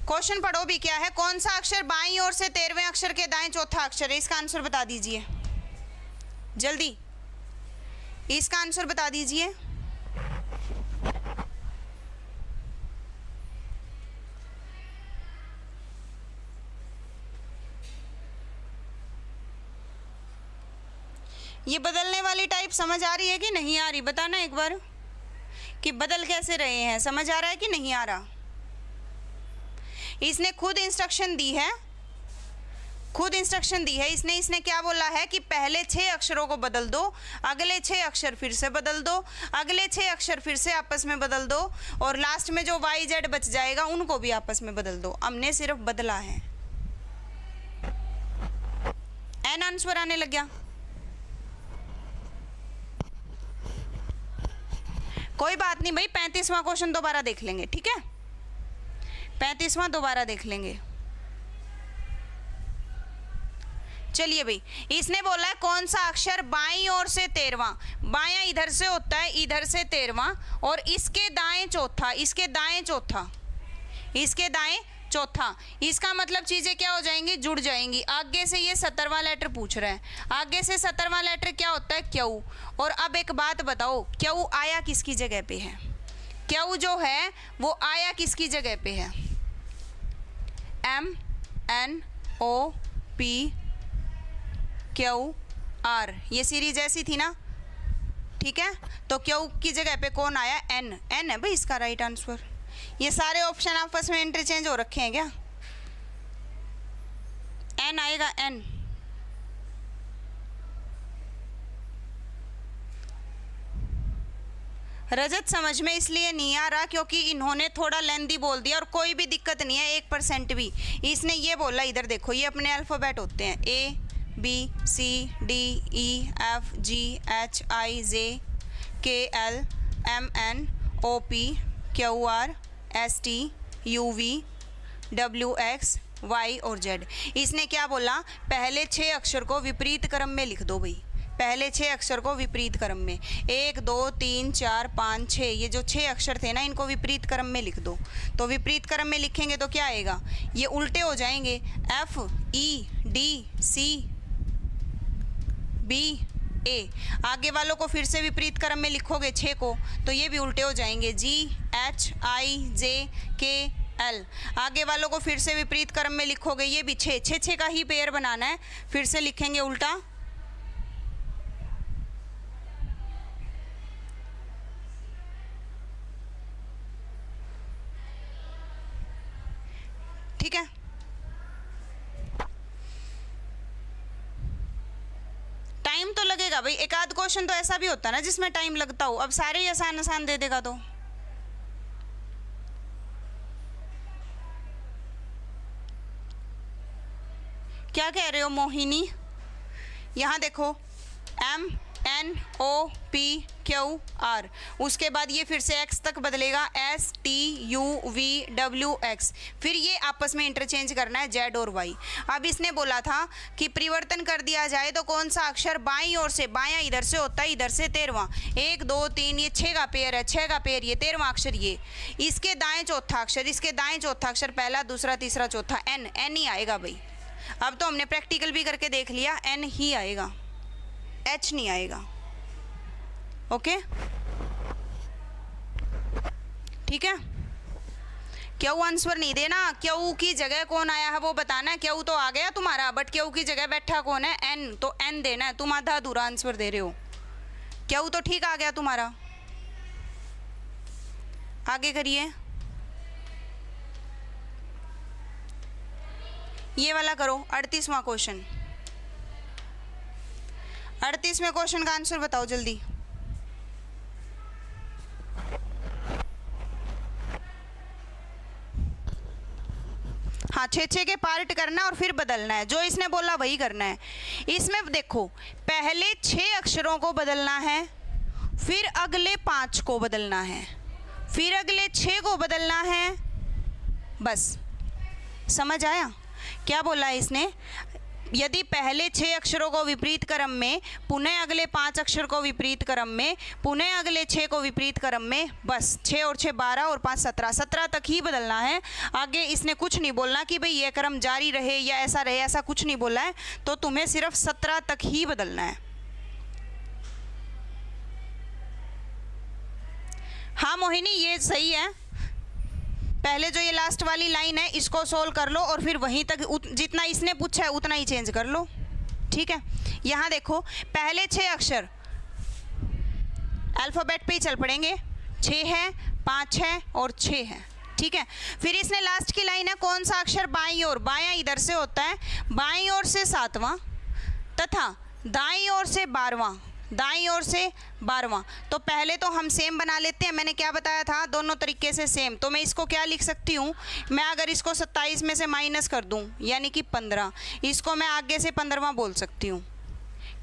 क्वेश्चन पढ़ो भी, क्या है? कौन सा अक्षर बाईं ओर से 13वें अक्षर के दाएं चौथा अक्षर है? इसका आंसर बता दीजिए जल्दी, इसका आंसर बता दीजिए। ये बदलने वाली टाइप समझ आ रही है कि नहीं आ रही? बताना एक बार। कि बदल कैसे रहे हैं, समझ आ रहा है कि नहीं आ रहा। इसने खुद इंस्ट्रक्शन दी है, इसने क्या बोला है कि पहले 6 अक्षरों को बदल दो, अगले 6 अक्षर फिर से बदल दो, अगले 6 अक्षर फिर से आपस में बदल दो, और लास्ट में जो YZ बच जाएगा उनको भी आपस में बदल दो। हमने सिर्फ बदला है। एन आंसर आने लग गया। कोई बात नहीं भाई, 35वां क्वेश्चन दोबारा देख लेंगे, ठीक है, 35वां दोबारा देख लेंगे। चलिए भाई, इसने बोला है कौन सा अक्षर बाईं ओर से 13वां, बायां इधर से होता है, इधर से 13वां, और इसके दाएं चौथा, इसके दाएं चौथा, इसके दाएं चौथा। इसका मतलब चीजें क्या हो जाएंगी, जुड़ जाएंगी। आगे से ये 17वां लेटर पूछ रहा है, आगे से 17वां लेटर क्या होता है, क्यू। और अब एक बात बताओ, क्यू आया किसकी जगह पे है, क्यू जो है वो आया किसकी जगह पे है, MNOP QR, ये सीरीज ऐसी थी ना, ठीक है। तो क्यू की जगह पे कौन आया, N है भाई इसका राइट आंसर। ये सारे ऑप्शन आपस में इंटरचेंज हो रखे हैं क्या, N आएगा, N। रजत समझ में इसलिए नहीं आ रहा क्योंकि इन्होंने थोड़ा लेंदी बोल दिया, और कोई भी दिक्कत नहीं है 1% भी। इसने ये बोला, इधर देखो, ये अपने अल्फ़ाबेट होते हैं, ABCDEFGHIJKLMNOPQRSTUVWXY और Z। इसने क्या बोला, पहले 6 अक्षर को विपरीत क्रम में लिख दो भाई, पहले 6 अक्षर को विपरीत क्रम में, 1 2 3 4 5 6, ये जो 6 अक्षर थे ना, इनको विपरीत क्रम में लिख दो। तो विपरीत क्रम में लिखेंगे तो क्या आएगा, ये उल्टे हो जाएंगे, FEDCBA। आगे वालों को फिर से विपरीत क्रम में लिखोगे 6 को, तो ये भी उल्टे हो जाएंगे, GHIJKL। आगे वालों को फिर से विपरीत क्रम में लिखोगे, ये भी 6 का ही पेयर बनाना है, फिर से लिखेंगे उल्टा। ठीक है, टाइम तो लगेगा भाई, एक आध क्वेश्चन तो ऐसा भी होता है ना जिसमें टाइम लगता हो। अब सारे ही आसान आसान दे देगा तो क्या कह रहे हो मोहिनी। यहाँ देखो, MNOPQR, उसके बाद ये फिर से X तक बदलेगा, STUVWX, फिर ये आपस में इंटरचेंज करना है Z और Y। अब इसने बोला था कि परिवर्तन कर दिया जाए तो कौन सा अक्षर बाईं ओर से, बायां इधर से होता है, इधर से 13वां, 1 2 3, ये 6 का पेयर है, 6 का पेयर, ये 13वां अक्षर, ये इसके दाएं चौथा अक्षर, इसके दाएं चौथा अक्षर, पहला दूसरा तीसरा चौथा, N ही आएगा भाई। अब तो हमने प्रैक्टिकल भी करके देख लिया, N ही आएगा, H नहीं आएगा। ओके, ठीक है। क्यू आंसर नहीं देना, क्यू की जगह कौन आया है वो बताना है। क्यू तो आ गया तुम्हारा, बट क्यू की जगह बैठा कौन है, N, तो N देना है। तुम आधा अधूरा आंसर दे रहे हो। क्यू तो ठीक आ गया तुम्हारा, आगे करिए। ये वाला करो, 38वां क्वेश्चन। 38वें क्वेश्चन का आंसर बताओ जल्दी। हाँ, 6 के पार्ट करना है और फिर बदलना है, जो इसने बोला वही करना है। इसमें देखो, पहले 6 अक्षरों को बदलना है, फिर अगले 5 को बदलना है, फिर अगले 6 को बदलना है, बस। समझ आया क्या बोला है इसने? यदि पहले 6 अक्षरों को विपरीत क्रम में, पुनः अगले 5 अक्षर को विपरीत क्रम में, पुनः अगले 6 को विपरीत क्रम में, बस 6 और 6 12 और 5 17 तक ही बदलना है। आगे इसने कुछ नहीं बोलना कि भाई ये क्रम जारी रहे या ऐसा रहे, ऐसा कुछ नहीं बोला है। तो तुम्हें सिर्फ 17 तक ही बदलना है। हाँ मोहिनी, ये सही है। पहले जो ये लास्ट वाली लाइन है इसको सोल्व कर लो और फिर वहीं तक जितना इसने पूछा है उतना ही चेंज कर लो, ठीक है। यहाँ देखो, पहले 6 अक्षर अल्फ़ाबेट पे ही चल पड़ेंगे। 6 है, 5 है और 6 है, ठीक है। फिर इसने लास्ट की लाइन है कौन सा अक्षर बाईं ओर, बायां इधर से होता है, बाईं ओर से 7वां तथा दाईं ओर से 12वां, दाईं ओर से 12वां। तो पहले तो हम सेम बना लेते हैं, मैंने क्या बताया था, दोनों तरीके से सेम। तो मैं इसको क्या लिख सकती हूँ, मैं अगर इसको 27 में से माइनस कर दूँ यानी कि 15, इसको मैं आगे से 15वां बोल सकती हूँ।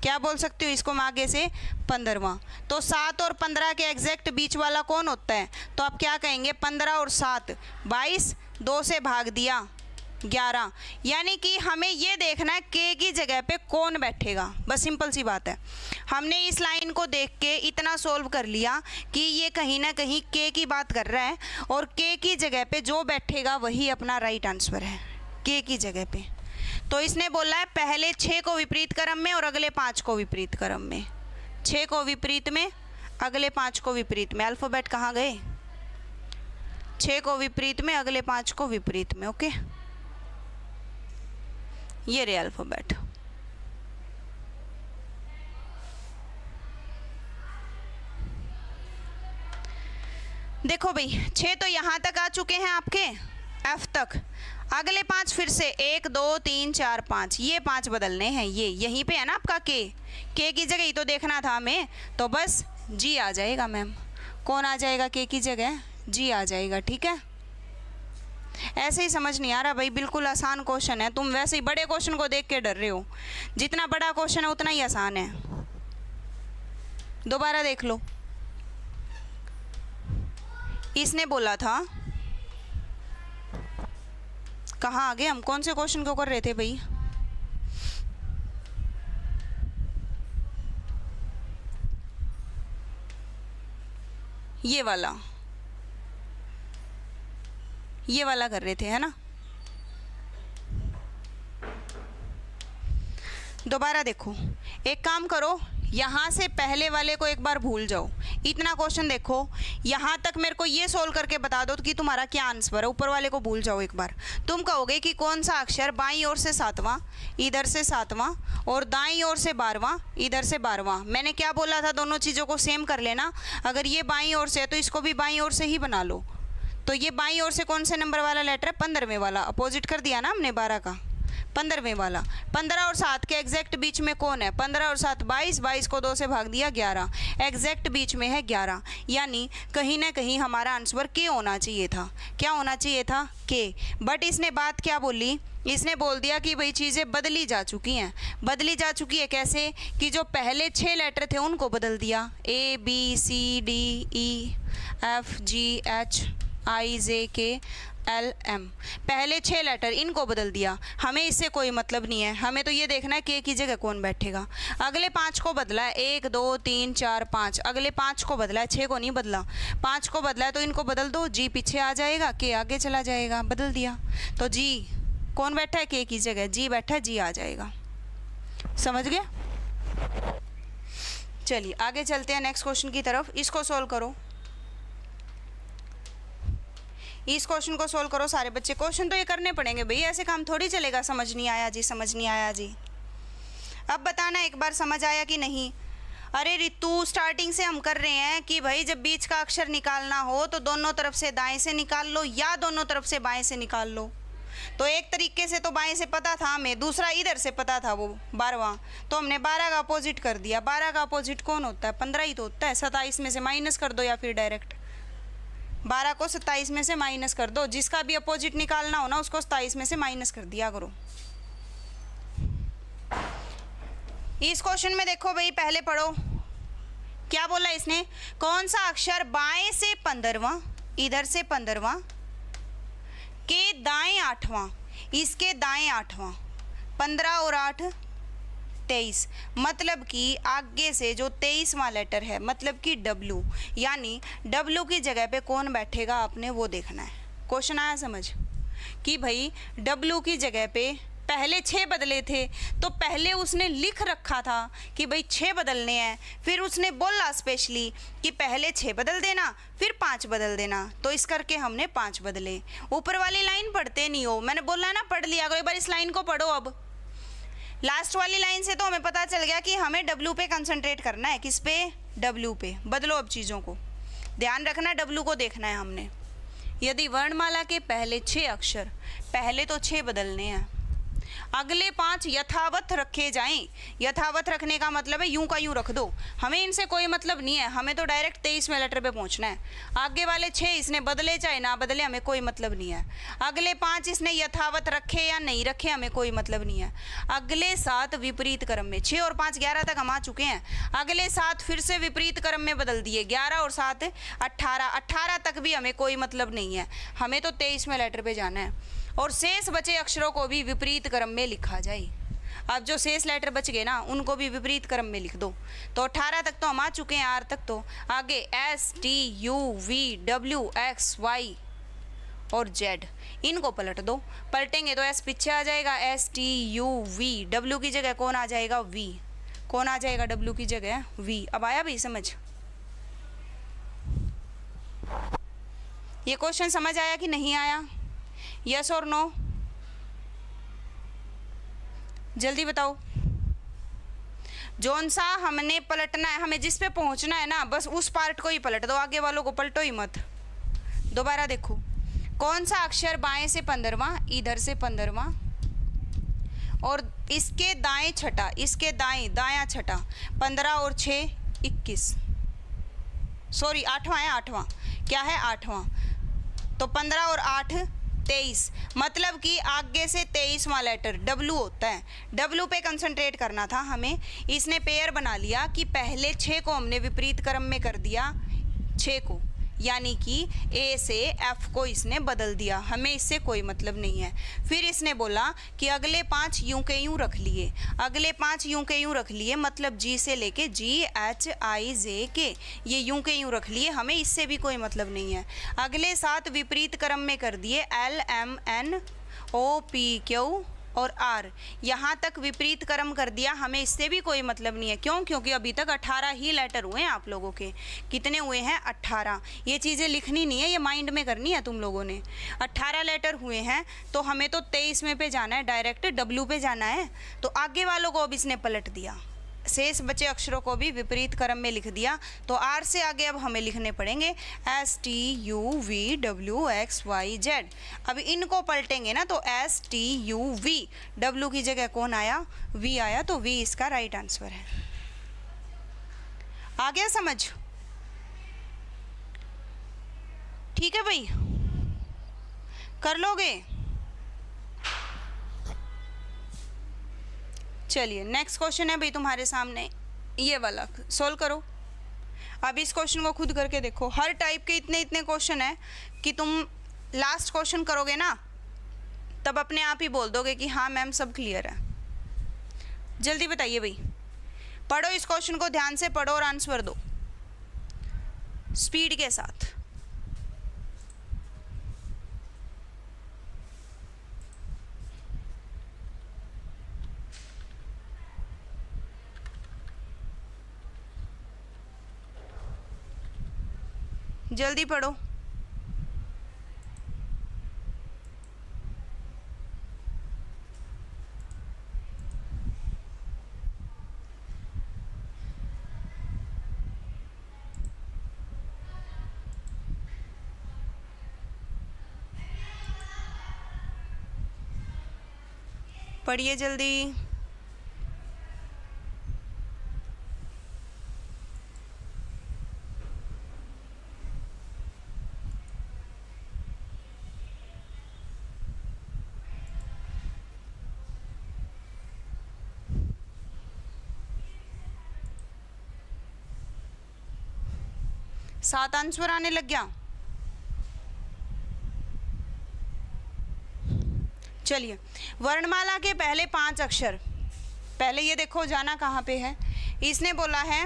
क्या बोल सकती हूँ, इसको मैं आगे से 15वां। तो 7 और 15 के एग्जैक्ट बीच वाला कौन होता है, तो आप क्या कहेंगे, 15 और 7 22, 2 से भाग दिया 11, यानी कि हमें ये देखना है के की जगह पे कौन बैठेगा, बस सिंपल सी बात है। हमने इस लाइन को देख के इतना सोल्व कर लिया कि ये कहीं ना कहीं के की बात कर रहा है और के की जगह पे जो बैठेगा वही अपना राइट आंसर है, के की जगह पे। तो इसने बोला है पहले 6 को विपरीत क्रम में और अगले 5 को विपरीत क्रम में, 6 को विपरीत में, अगले 5 को विपरीत में। अल्फ़ाबेट कहाँ गए, 6 को विपरीत में, अगले 5 को विपरीत में, ओके। ये रे अल्फ़ाबेट। देखो भाई 6 तो यहाँ तक आ चुके हैं आपके F तक, अगले 5 फिर से 1 2 3 4 5, ये 5 बदलने हैं, ये यहीं पे है ना आपका के की जगह ही तो देखना था हमें, तो बस जी आ जाएगा मैम। कौन आ जाएगा के की जगह, जी आ जाएगा, ठीक है। ऐसे ही समझ नहीं आ रहा भाई, बिल्कुल आसान क्वेश्चन है, तुम वैसे ही बड़े क्वेश्चन को देख के डर रहे हो, जितना बड़ा क्वेश्चन है उतना ही आसान है। दोबारा देख लो, इसने बोला था, कहाँ आगे, हम कौन से क्वेश्चन को कर रहे थे भाई, ये वाला कर रहे थे, है ना। दोबारा देखो, एक काम करो, यहाँ से पहले वाले को एक बार भूल जाओ, इतना क्वेश्चन देखो, यहाँ तक मेरे को ये सोल्व करके बता दो कि तुम्हारा क्या आंसर है, ऊपर वाले को भूल जाओ एक बार। तुम कहोगे कि कौन सा अक्षर बाईं ओर से 7वां, इधर से 7वां और दाईं ओर से 12वां, इधर से 12वां। मैंने क्या बोला था, दोनों चीज़ों को सेम कर लेना, अगर ये बाईं ओर से है तो इसको भी बाईं ओर से ही बना लो। तो ये बाईं ओर से कौन से नंबर वाला लेटर है, 15वें वाला, अपोजिट कर दिया ना हमने 12 का, 15वें वाला। 15 और 7 के एग्जैक्ट बीच में कौन है, 15 और 7 22, 22 को 2 से भाग दिया 11, एग्जैक्ट बीच में है 11, यानी कहीं ना कहीं हमारा आंसर के होना चाहिए था। क्या होना चाहिए था, के। बट इसने बात क्या बोली, इसने बोल दिया कि भाई चीज़ें बदली जा चुकी हैं। बदली जा चुकी है कैसे, कि जो पहले 6 लेटर थे उनको बदल दिया, ABCDE FGH IJK LM, पहले 6 लेटर इनको बदल दिया। हमें इससे कोई मतलब नहीं है, हमें तो ये देखना है के की जगह कौन बैठेगा। अगले 5 को बदला है, 1 2 3 4 5, अगले 5 को बदला है, 6 को नहीं बदला, 5 को बदला है, तो इनको बदल दो, जी पीछे आ जाएगा, के आगे चला जाएगा, बदल दिया। तो जी कौन बैठा है, के की जगह जी बैठा है, जी आ जाएगा। समझ गया। चलिए आगे चलते हैं नेक्स्ट क्वेश्चन की तरफ, इसको सोल्व करो, इस क्वेश्चन को सोल्व करो सारे बच्चे। क्वेश्चन तो ये करने पड़ेंगे भाई, ऐसे काम थोड़ी चलेगा, समझ नहीं आया जी, समझ नहीं आया जी। अब बताना एक बार समझ आया कि नहीं। अरे रितु, स्टार्टिंग से हम कर रहे हैं कि भाई जब बीच का अक्षर निकालना हो तो दोनों तरफ से दाएं से निकाल लो या दोनों तरफ से बाएं से निकाल लो। तो एक तरीके से तो बाएं से पता था हमें, दूसरा इधर से पता था वो 12वां, तो हमने 12 का अपोजिट कर दिया। 12 का अपोजिट कौन होता है, 15 ही तो होता है। 27 में से माइनस कर दो या फिर डायरेक्ट 12 को 27 में से माइनस कर दो, जिसका भी अपोजिट निकालना हो ना उसको 27 में से माइनस कर दिया करो। इस क्वेश्चन में देखो भाई, पहले पढ़ो क्या बोला इसने, कौन सा अक्षर बाएं से 15वां, इधर से 15वां के दाएं 8वां, इसके दाएं 8वां, 15 और 8 23, मतलब कि आगे से जो 23वां लेटर है, मतलब कि W, यानी W की जगह पे कौन बैठेगा आपने वो देखना है। क्वेश्चन आया समझ कि भाई W की जगह पे पहले 6 बदले थे, तो पहले उसने लिख रखा था कि भाई 6 बदलने हैं, फिर उसने बोला स्पेशली कि पहले 6 बदल देना फिर 5 बदल देना, तो इस करके हमने 5 बदले। ऊपर वाली लाइन पढ़ते नहीं हो, मैंने बोला ना पढ़ लिया करो, एक बार इस लाइन को पढ़ो। अब लास्ट वाली लाइन से तो हमें पता चल गया कि हमें W पे कंसंट्रेट करना है, किस पे, W पे। बदलो अब चीज़ों को, ध्यान रखना, डब्लू को देखना है हमने। यदि वर्णमाला के पहले 6 अक्षर, पहले तो 6 बदलने हैं, अगले 5 यथावत रखे जाएं। यथावत रखने का मतलब है यूं का यूं रख दो, हमें इनसे कोई मतलब नहीं है, हमें तो डायरेक्ट 23वें लेटर पे पहुंचना है। आगे वाले 6 इसने बदले चाहे ना बदले, हमें कोई मतलब नहीं है। अगले 5 इसने यथावत रखे या नहीं रखे, हमें कोई मतलब नहीं है। अगले 7 विपरीत क्रम में, 6 और 5 11 तक हम आ चुके हैं, अगले 7 फिर से विपरीत क्रम में बदल दिए, 11 और 7 18, 18 तक भी हमें कोई मतलब नहीं है, हमें तो 23वें लेटर पे जाना है। और शेष बचे अक्षरों को भी विपरीत क्रम में लिखा जाए। अब जो शेष लेटर बच गए ना, उनको भी विपरीत क्रम में लिख दो। तो 18 तक तो हम आ चुके हैं, आर तक तो आगे एस टी यू वी डब्ल्यू एक्स वाई और जेड, इनको पलट दो। पलटेंगे तो एस पीछे आ जाएगा, एस टी यू वी, डब्ल्यू की जगह कौन आ जाएगा, वी। कौन आ जाएगा डब्ल्यू की जगह, वी। अब आया भाई समझ? ये क्वेश्चन समझ आया कि नहीं आया? यस और नो, जल्दी बताओ। जौन सा हमने पलटना है, हमें जिस पे पहुंचना है ना, बस उस पार्ट को ही पलट दो, आगे वालों को पलटो ही मत। दोबारा देखो, कौन सा अक्षर बाएं से 15वां, इधर से 15वां, और इसके दाएं छठा, इसके दाएं दायां छठा, 15 और 6 21, सॉरी 8वां है, 8वां क्या है, 8वां। तो 15 और 8 23, मतलब कि आगे से 23वां लेटर डब्लू होता है। डब्लू पे कंसंट्रेट करना था हमें। इसने पेयर बना लिया कि पहले 6 को हमने विपरीत क्रम में कर दिया, 6 को, यानी कि ए से एफ को इसने बदल दिया, हमें इससे कोई मतलब नहीं है। फिर इसने बोला कि अगले 5 यूं के यूं रख लिए, अगले 5 यूं के यूं रख लिए, मतलब जी से लेके जी एच आई जे के, ये यूं के यूं रख लिए, हमें इससे भी कोई मतलब नहीं है। अगले 7 विपरीत क्रम में कर दिए, l m n o p q और आर, यहाँ तक विपरीत क्रम कर दिया, हमें इससे भी कोई मतलब नहीं है। क्यों? क्योंकि अभी तक 18 ही लेटर हुए हैं आप लोगों के। कितने हुए हैं? 18। ये चीज़ें लिखनी नहीं है, ये माइंड में करनी है तुम लोगों ने। 18 लेटर हुए हैं, तो हमें तो 23वें पे जाना है, डायरेक्ट डब्लू पे जाना है। तो आगे वालों को अब इसने पलट दिया, शेष बचे अक्षरों को भी विपरीत क्रम में लिख दिया। तो आर से आगे अब हमें लिखने पड़ेंगे एस टी यू वी डब्ल्यू एक्स वाई जेड। अब इनको पलटेंगे ना, तो एस टी यू वी, डब्ल्यू की जगह कौन आया, वी आया, तो वी इसका राइट आंसर है। आ गया समझ? ठीक है भाई, कर लोगे? चलिए नेक्स्ट क्वेश्चन है भाई तुम्हारे सामने, ये वाला सोल्व करो। अब इस क्वेश्चन को खुद करके देखो। हर टाइप के इतने इतने क्वेश्चन है कि तुम लास्ट क्वेश्चन करोगे ना, तब अपने आप ही बोल दोगे कि हाँ मैम सब क्लियर है। जल्दी बताइए भाई, पढ़ो इस क्वेश्चन को, ध्यान से पढ़ो और आंसर दो स्पीड के साथ। जल्दी पढ़ो। पढ़िए जल्दी। सात आंसर आने लग गया। चलिए, वर्णमाला के पहले 5 अक्षर, पहले ये देखो जाना कहाँ पे है। इसने बोला है,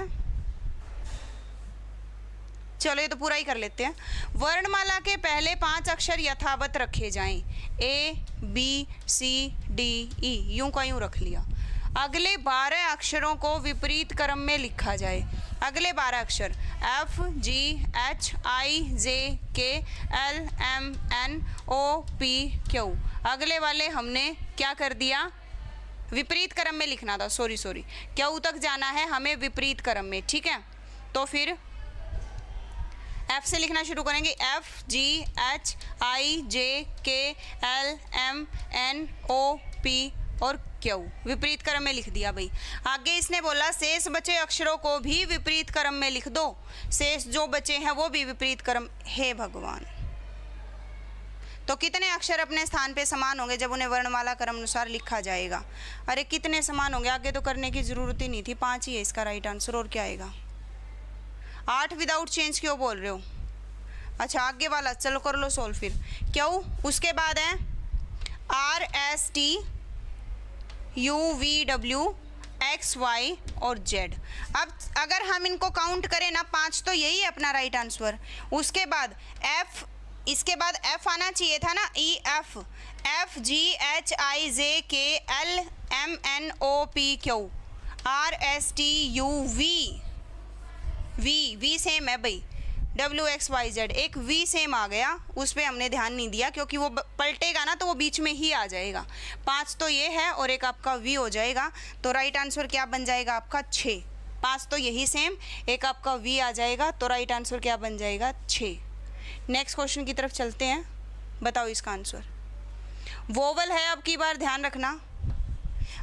चलो ये तो पूरा ही कर लेते हैं। वर्णमाला के पहले 5 अक्षर यथावत रखे जाएं, ए बी सी डी ई, यूं का यूं रख लिया। अगले 12 अक्षरों को विपरीत क्रम में लिखा जाए। अगले 12 अक्षर F g H i j k l m n o p q, अगले वाले हमने क्या कर दिया, विपरीत क्रम में लिखना था, सॉरी क्यू तक जाना है हमें विपरीत क्रम में, ठीक है। तो फिर एफ से लिखना शुरू करेंगे, FGHIJKLMNOP और क्यू, विपरीत क्रम में लिख दिया भाई। आगे इसने बोला शेष बचे अक्षरों को भी विपरीत क्रम में लिख दो, शेष जो बचे हैं वो भी विपरीत क्रम। हे भगवान, तो कितने अक्षर अपने स्थान पे समान होंगे जब उन्हें वर्णमाला क्रम अनुसार लिखा जाएगा? अरे कितने समान होंगे, आगे तो करने की जरूरत ही नहीं थी, 5 ही है इसका राइट आंसर। और क्या आएगा? 8 विदाउट चेंज क्यों बोल रहे हो? अच्छा आगे वाला चलो कर लो सोल्व फिर। क्यों? उसके बाद है RSTUVWXY और Z। अब अगर हम इनको काउंट करें ना 5 तो यही है अपना राइट आंसर। उसके बाद F, इसके बाद F आना चाहिए था ना, EF, FGHIJKLMNOPQ RSTUV, V same है भाई, WXYZ एक V सेम आ गया, उस पर हमने ध्यान नहीं दिया क्योंकि वो पलटेगा ना तो वो बीच में ही आ जाएगा। 5 तो ये है और एक आपका V हो जाएगा, तो राइट आंसर क्या बन जाएगा आपका? 6। 5 तो यही सेम, एक आपका V आ जाएगा, तो राइट आंसर क्या बन जाएगा? 6। नेक्स्ट क्वेश्चन की तरफ चलते हैं, बताओ इसका आंसर। वोवल है, अब की बार ध्यान रखना,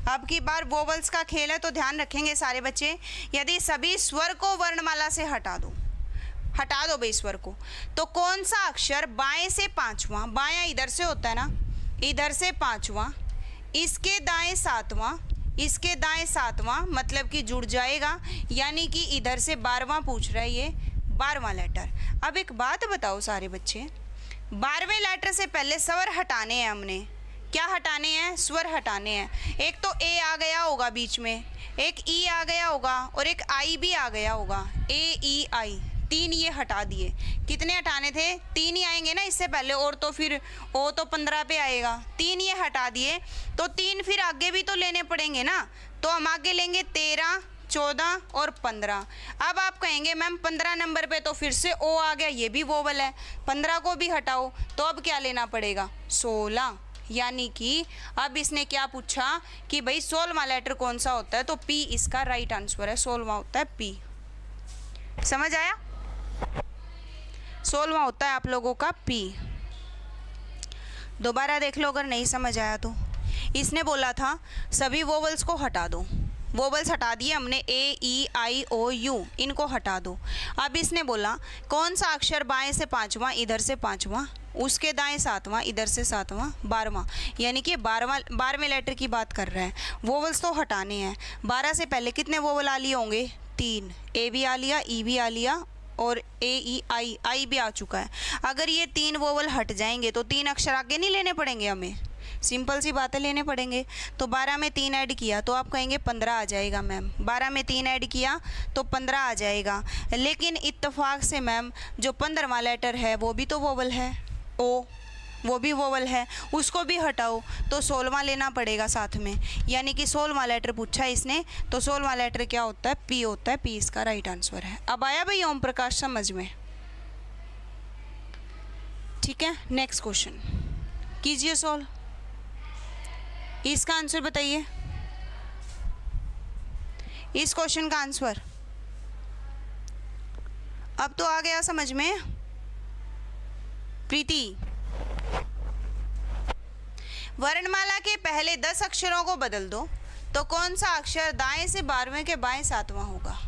अब की बार वोवल्स का खेल है तो ध्यान रखेंगे सारे बच्चे। यदि सभी स्वर को वर्णमाला से हटा दो भाई स्वर को, तो कौन सा अक्षर बाएं से 5वां, बायां इधर से होता है ना, इधर से 5वां, इसके दाएं 7वां, इसके दाएं 7वां मतलब कि जुड़ जाएगा, यानी कि इधर से 12वां पूछ रहा है ये 12वां लेटर। अब एक बात बताओ सारे बच्चे, 12वें लेटर से पहले स्वर हटाने हैं हमने। क्या हटाने हैं? स्वर हटाने हैं। एक तो ए आ गया होगा बीच में, एक ई आ गया होगा और एक आई भी आ गया होगा, AEI, 3 ये हटा दिए। कितने हटाने थे? 3 ही आएंगे ना इससे पहले, और तो फिर ओ तो 15 पे आएगा, 3 ये हटा दिए, तो 3 फिर आगे भी तो लेने पड़ेंगे ना, तो हम आगे लेंगे 13, 14 और 15। अब आप कहेंगे मैम 15 नंबर पे तो फिर से ओ आ गया, ये भी वोवल है, 15 को भी हटाओ, तो अब क्या लेना पड़ेगा? 16। यानी कि अब इसने क्या पूछा कि भाई 16वां लेटर कौन सा होता है, तो P इसका राइट आंसर है, 16वां होता है P। समझ आया? 16वां होता है आप लोगों का P। दोबारा देख लो अगर नहीं समझ आया तो। इसने बोला था सभी वोवल्स को हटा दो, वोवल्स हटा दिए हमने, AEIOU, इनको हटा दो। अब इसने बोला कौन सा अक्षर बाएं से 5वां, इधर से 5वां, उसके दाएं 7वां, इधर से 7वां, 12वां, यानी कि 12वें लेटर की बात कर रहा है। वोवल्स तो हटाने हैं। 12 से पहले कितने वोवल आ लिए होंगे? 3, A भी आ लिया, E भी आ लिया और AEI भी आ चुका है। अगर ये 3 वोवल हट जाएंगे तो 3 अक्षर आगे नहीं लेने पड़ेंगे हमें, सिंपल सी बातें लेने पड़ेंगे। तो 12 में 3 ऐड किया तो आप कहेंगे 15 आ जाएगा मैम, 12 में 3 ऐड किया तो 15 आ जाएगा। लेकिन इत्तेफाक से मैम जो 15वां लेटर है वो भी तो वोवल है, ओ, वो भी वोवल है, उसको भी हटाओ तो 16वां लेना पड़ेगा साथ में, यानी कि 16वां लेटर पूछा इसने, तो 16वां लेटर क्या होता है? P होता है, P इसका राइट आंसर है। अब आया भाई ओम प्रकाश समझ में? ठीक है, नेक्स्ट क्वेश्चन कीजिए सॉल्व। इसका आंसर बताइए, इस क्वेश्चन का आंसर अब तो आ गया समझ में प्रीति। वर्णमाला के पहले 10 अक्षरों को बदल दो तो कौन सा अक्षर दाएं से 12वें के बाएं 7वां होगा?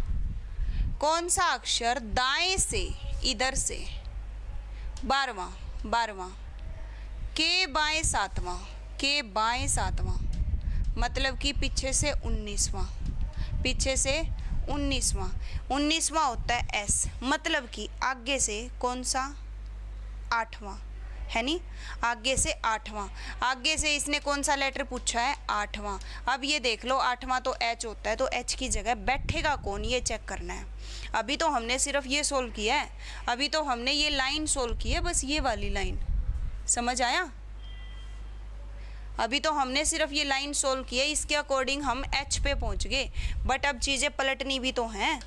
कौन सा अक्षर दाएं से, इधर से 12वां के बाएं 7वां, के बाएं 7वां, मतलब कि पीछे से 19वां, पीछे से 19वां होता है S, मतलब कि आगे से कौन सा? 8वां है नी, आगे से 8वां, आगे से इसने कौन सा लेटर पूछा है? 8वां। अब ये देख लो 8वां तो H होता है, तो H की जगह बैठेगा कौन, ये चेक करना है। अभी तो हमने सिर्फ ये सोल्व किया है, अभी तो हमने ये लाइन सोल्व की है, बस ये वाली लाइन, समझ आया? अभी तो हमने सिर्फ ये लाइन सोल्व की है, इसके अकॉर्डिंग हम H पे पहुंच गए, बट अब चीज़ें पलटनी भी तो हैं।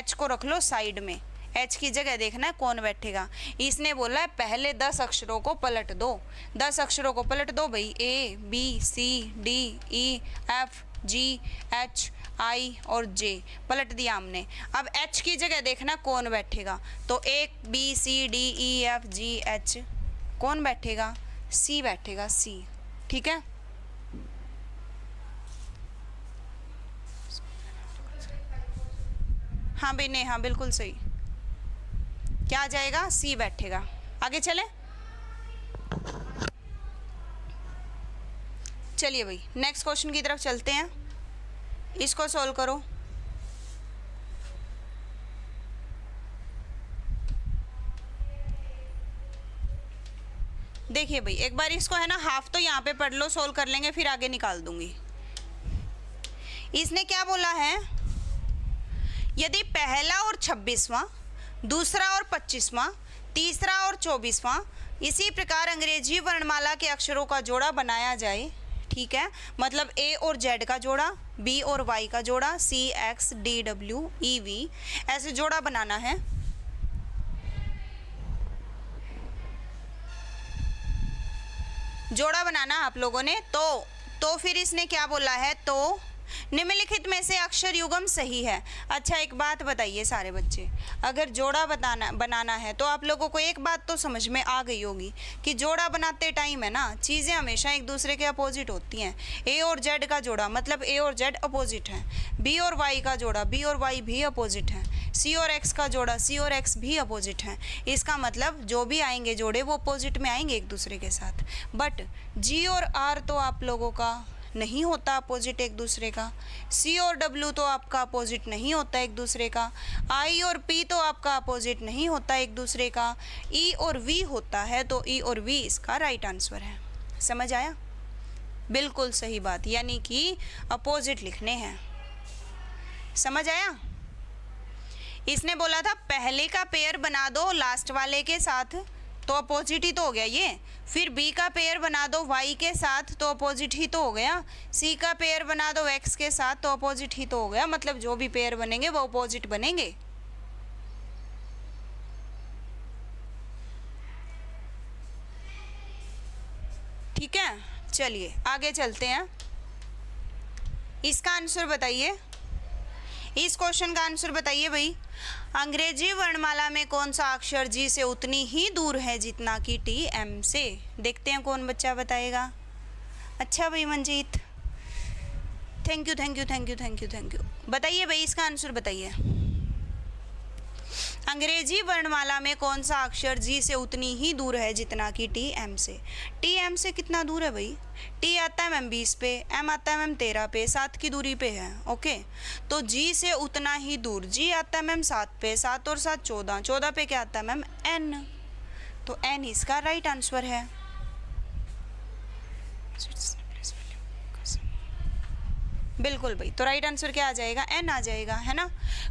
H को रख लो साइड में, H की जगह देखना है कौन बैठेगा। इसने बोला है पहले 10 अक्षरों को पलट दो, 10 अक्षरों को पलट दो भाई, A B C D E F G H आई और जे पलट दिया हमने। अब एच की जगह देखना कौन बैठेगा, तो a b c d e f g h, कौन बैठेगा, सी बैठेगा, सी। ठीक है, हाँ भाई नहीं, हाँ बिल्कुल सही, क्या आ जाएगा, सी बैठेगा। आगे चले, चलिए भाई नेक्स्ट क्वेश्चन की तरफ चलते हैं, इसको सॉल्व करो। देखिए भाई एक बार इसको है ना हाफ तो यहाँ पे पढ़ लो, सॉल्व कर लेंगे फिर आगे निकाल दूंगी। इसने क्या बोला है, यदि पहला और 26वां, दूसरा और 25वां, तीसरा और 24वां, इसी प्रकार अंग्रेजी वर्णमाला के अक्षरों का जोड़ा बनाया जाए। ठीक है, मतलब ए और जेड का जोड़ा, बी और वाई का जोड़ा, C X D W E V, ऐसे जोड़ा बनाना है। जोड़ा बनाना आप लोगों ने, तो फिर इसने क्या बोला है, तो निम्नलिखित में से अक्षर युग्म सही है। अच्छा एक बात बताइए सारे बच्चे, अगर जोड़ा बनाना है तो आप लोगों को एक बात तो समझ में आ गई होगी कि जोड़ा बनाते टाइम है ना, चीज़ें हमेशा एक दूसरे के अपोजिट होती हैं। ए और जेड का जोड़ा मतलब ए और जेड अपोजिट है, बी और वाई का जोड़ा बी और वाई भी अपोजिट है, सी और एक्स का जोड़ा सी और एक्स भी अपोजिट है। इसका मतलब जो भी आएंगे जोड़े वो अपोजिट में आएंगे एक दूसरे के साथ। बट जी और आर तो आप लोगों का नहीं होता अपोजिट एक दूसरे का, सी और डब्ल्यू तो आपका अपोजिट नहीं होता एक दूसरे का, आई और पी तो आपका अपोजिट नहीं होता एक दूसरे का, ई और वी होता है, तो ई और वी इसका राइट आंसर है। समझ आया, बिल्कुल सही बात, यानी कि अपोजिट लिखने हैं। समझ आया, इसने बोला था पहले का पेयर बना दो लास्ट वाले के साथ, तो अपोजिट ही तो हो गया ये। फिर बी का पेयर बना दो वाई के साथ, तो अपोजिट ही तो हो गया। सी का पेयर बना दो एक्स के साथ, तो अपोजिट ही तो हो गया। मतलब जो भी पेयर बनेंगे वो अपोजिट बनेंगे। ठीक है, चलिए आगे चलते हैं, इसका आंसर बताइए। इस क्वेश्चन का आंसर बताइए भाई, अंग्रेजी वर्णमाला में कौन सा अक्षर जी से उतनी ही दूर है जितना कि टी एम से। देखते हैं कौन बच्चा बताएगा। अच्छा भाई Manjeet, thank you thank you thank you thank you thank you. बताइए भाई इसका आंसर बताइए, अंग्रेजी वर्णमाला में कौन सा अक्षर जी से उतनी ही दूर है जितना कि टी एम से। टी एम से कितना दूर है भाई, टी आता है मैम 20 पे, एम आता है मैम 13 पे, 7 की दूरी पे है। ओके, तो जी से उतना ही दूर, जी आता है मैम 7 पे, 7 और 7 14, 14 पे क्या आता है मैम एन, तो एन इसका राइट आंसर है। बिल्कुल भाई, तो राइट आंसर क्या आ जाएगा, एन आ जाएगा, है ना।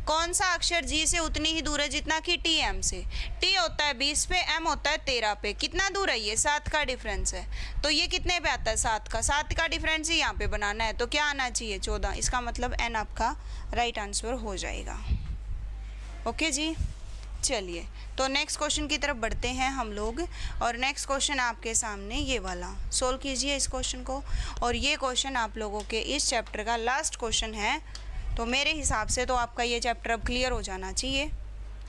कौन सा अक्षर जी से उतनी ही दूर है जितना कि टी एम से। टी होता है 20 पे, एम होता है 13 पे, कितना दूर है ये, 7 का डिफरेंस है। तो ये कितने पे आता है, 7 का डिफरेंस ही यहाँ पे बनाना है, तो क्या आना चाहिए 14। इसका मतलब एन आपका राइट आंसर हो जाएगा। ओके जी, चलिए तो नेक्स्ट क्वेश्चन की तरफ बढ़ते हैं हम लोग, और नेक्स्ट क्वेश्चन आपके सामने ये वाला, सोल्व कीजिए इस क्वेश्चन को। और ये क्वेश्चन आप लोगों के इस चैप्टर का लास्ट क्वेश्चन है, तो मेरे हिसाब से तो आपका ये चैप्टर अब क्लियर हो जाना चाहिए,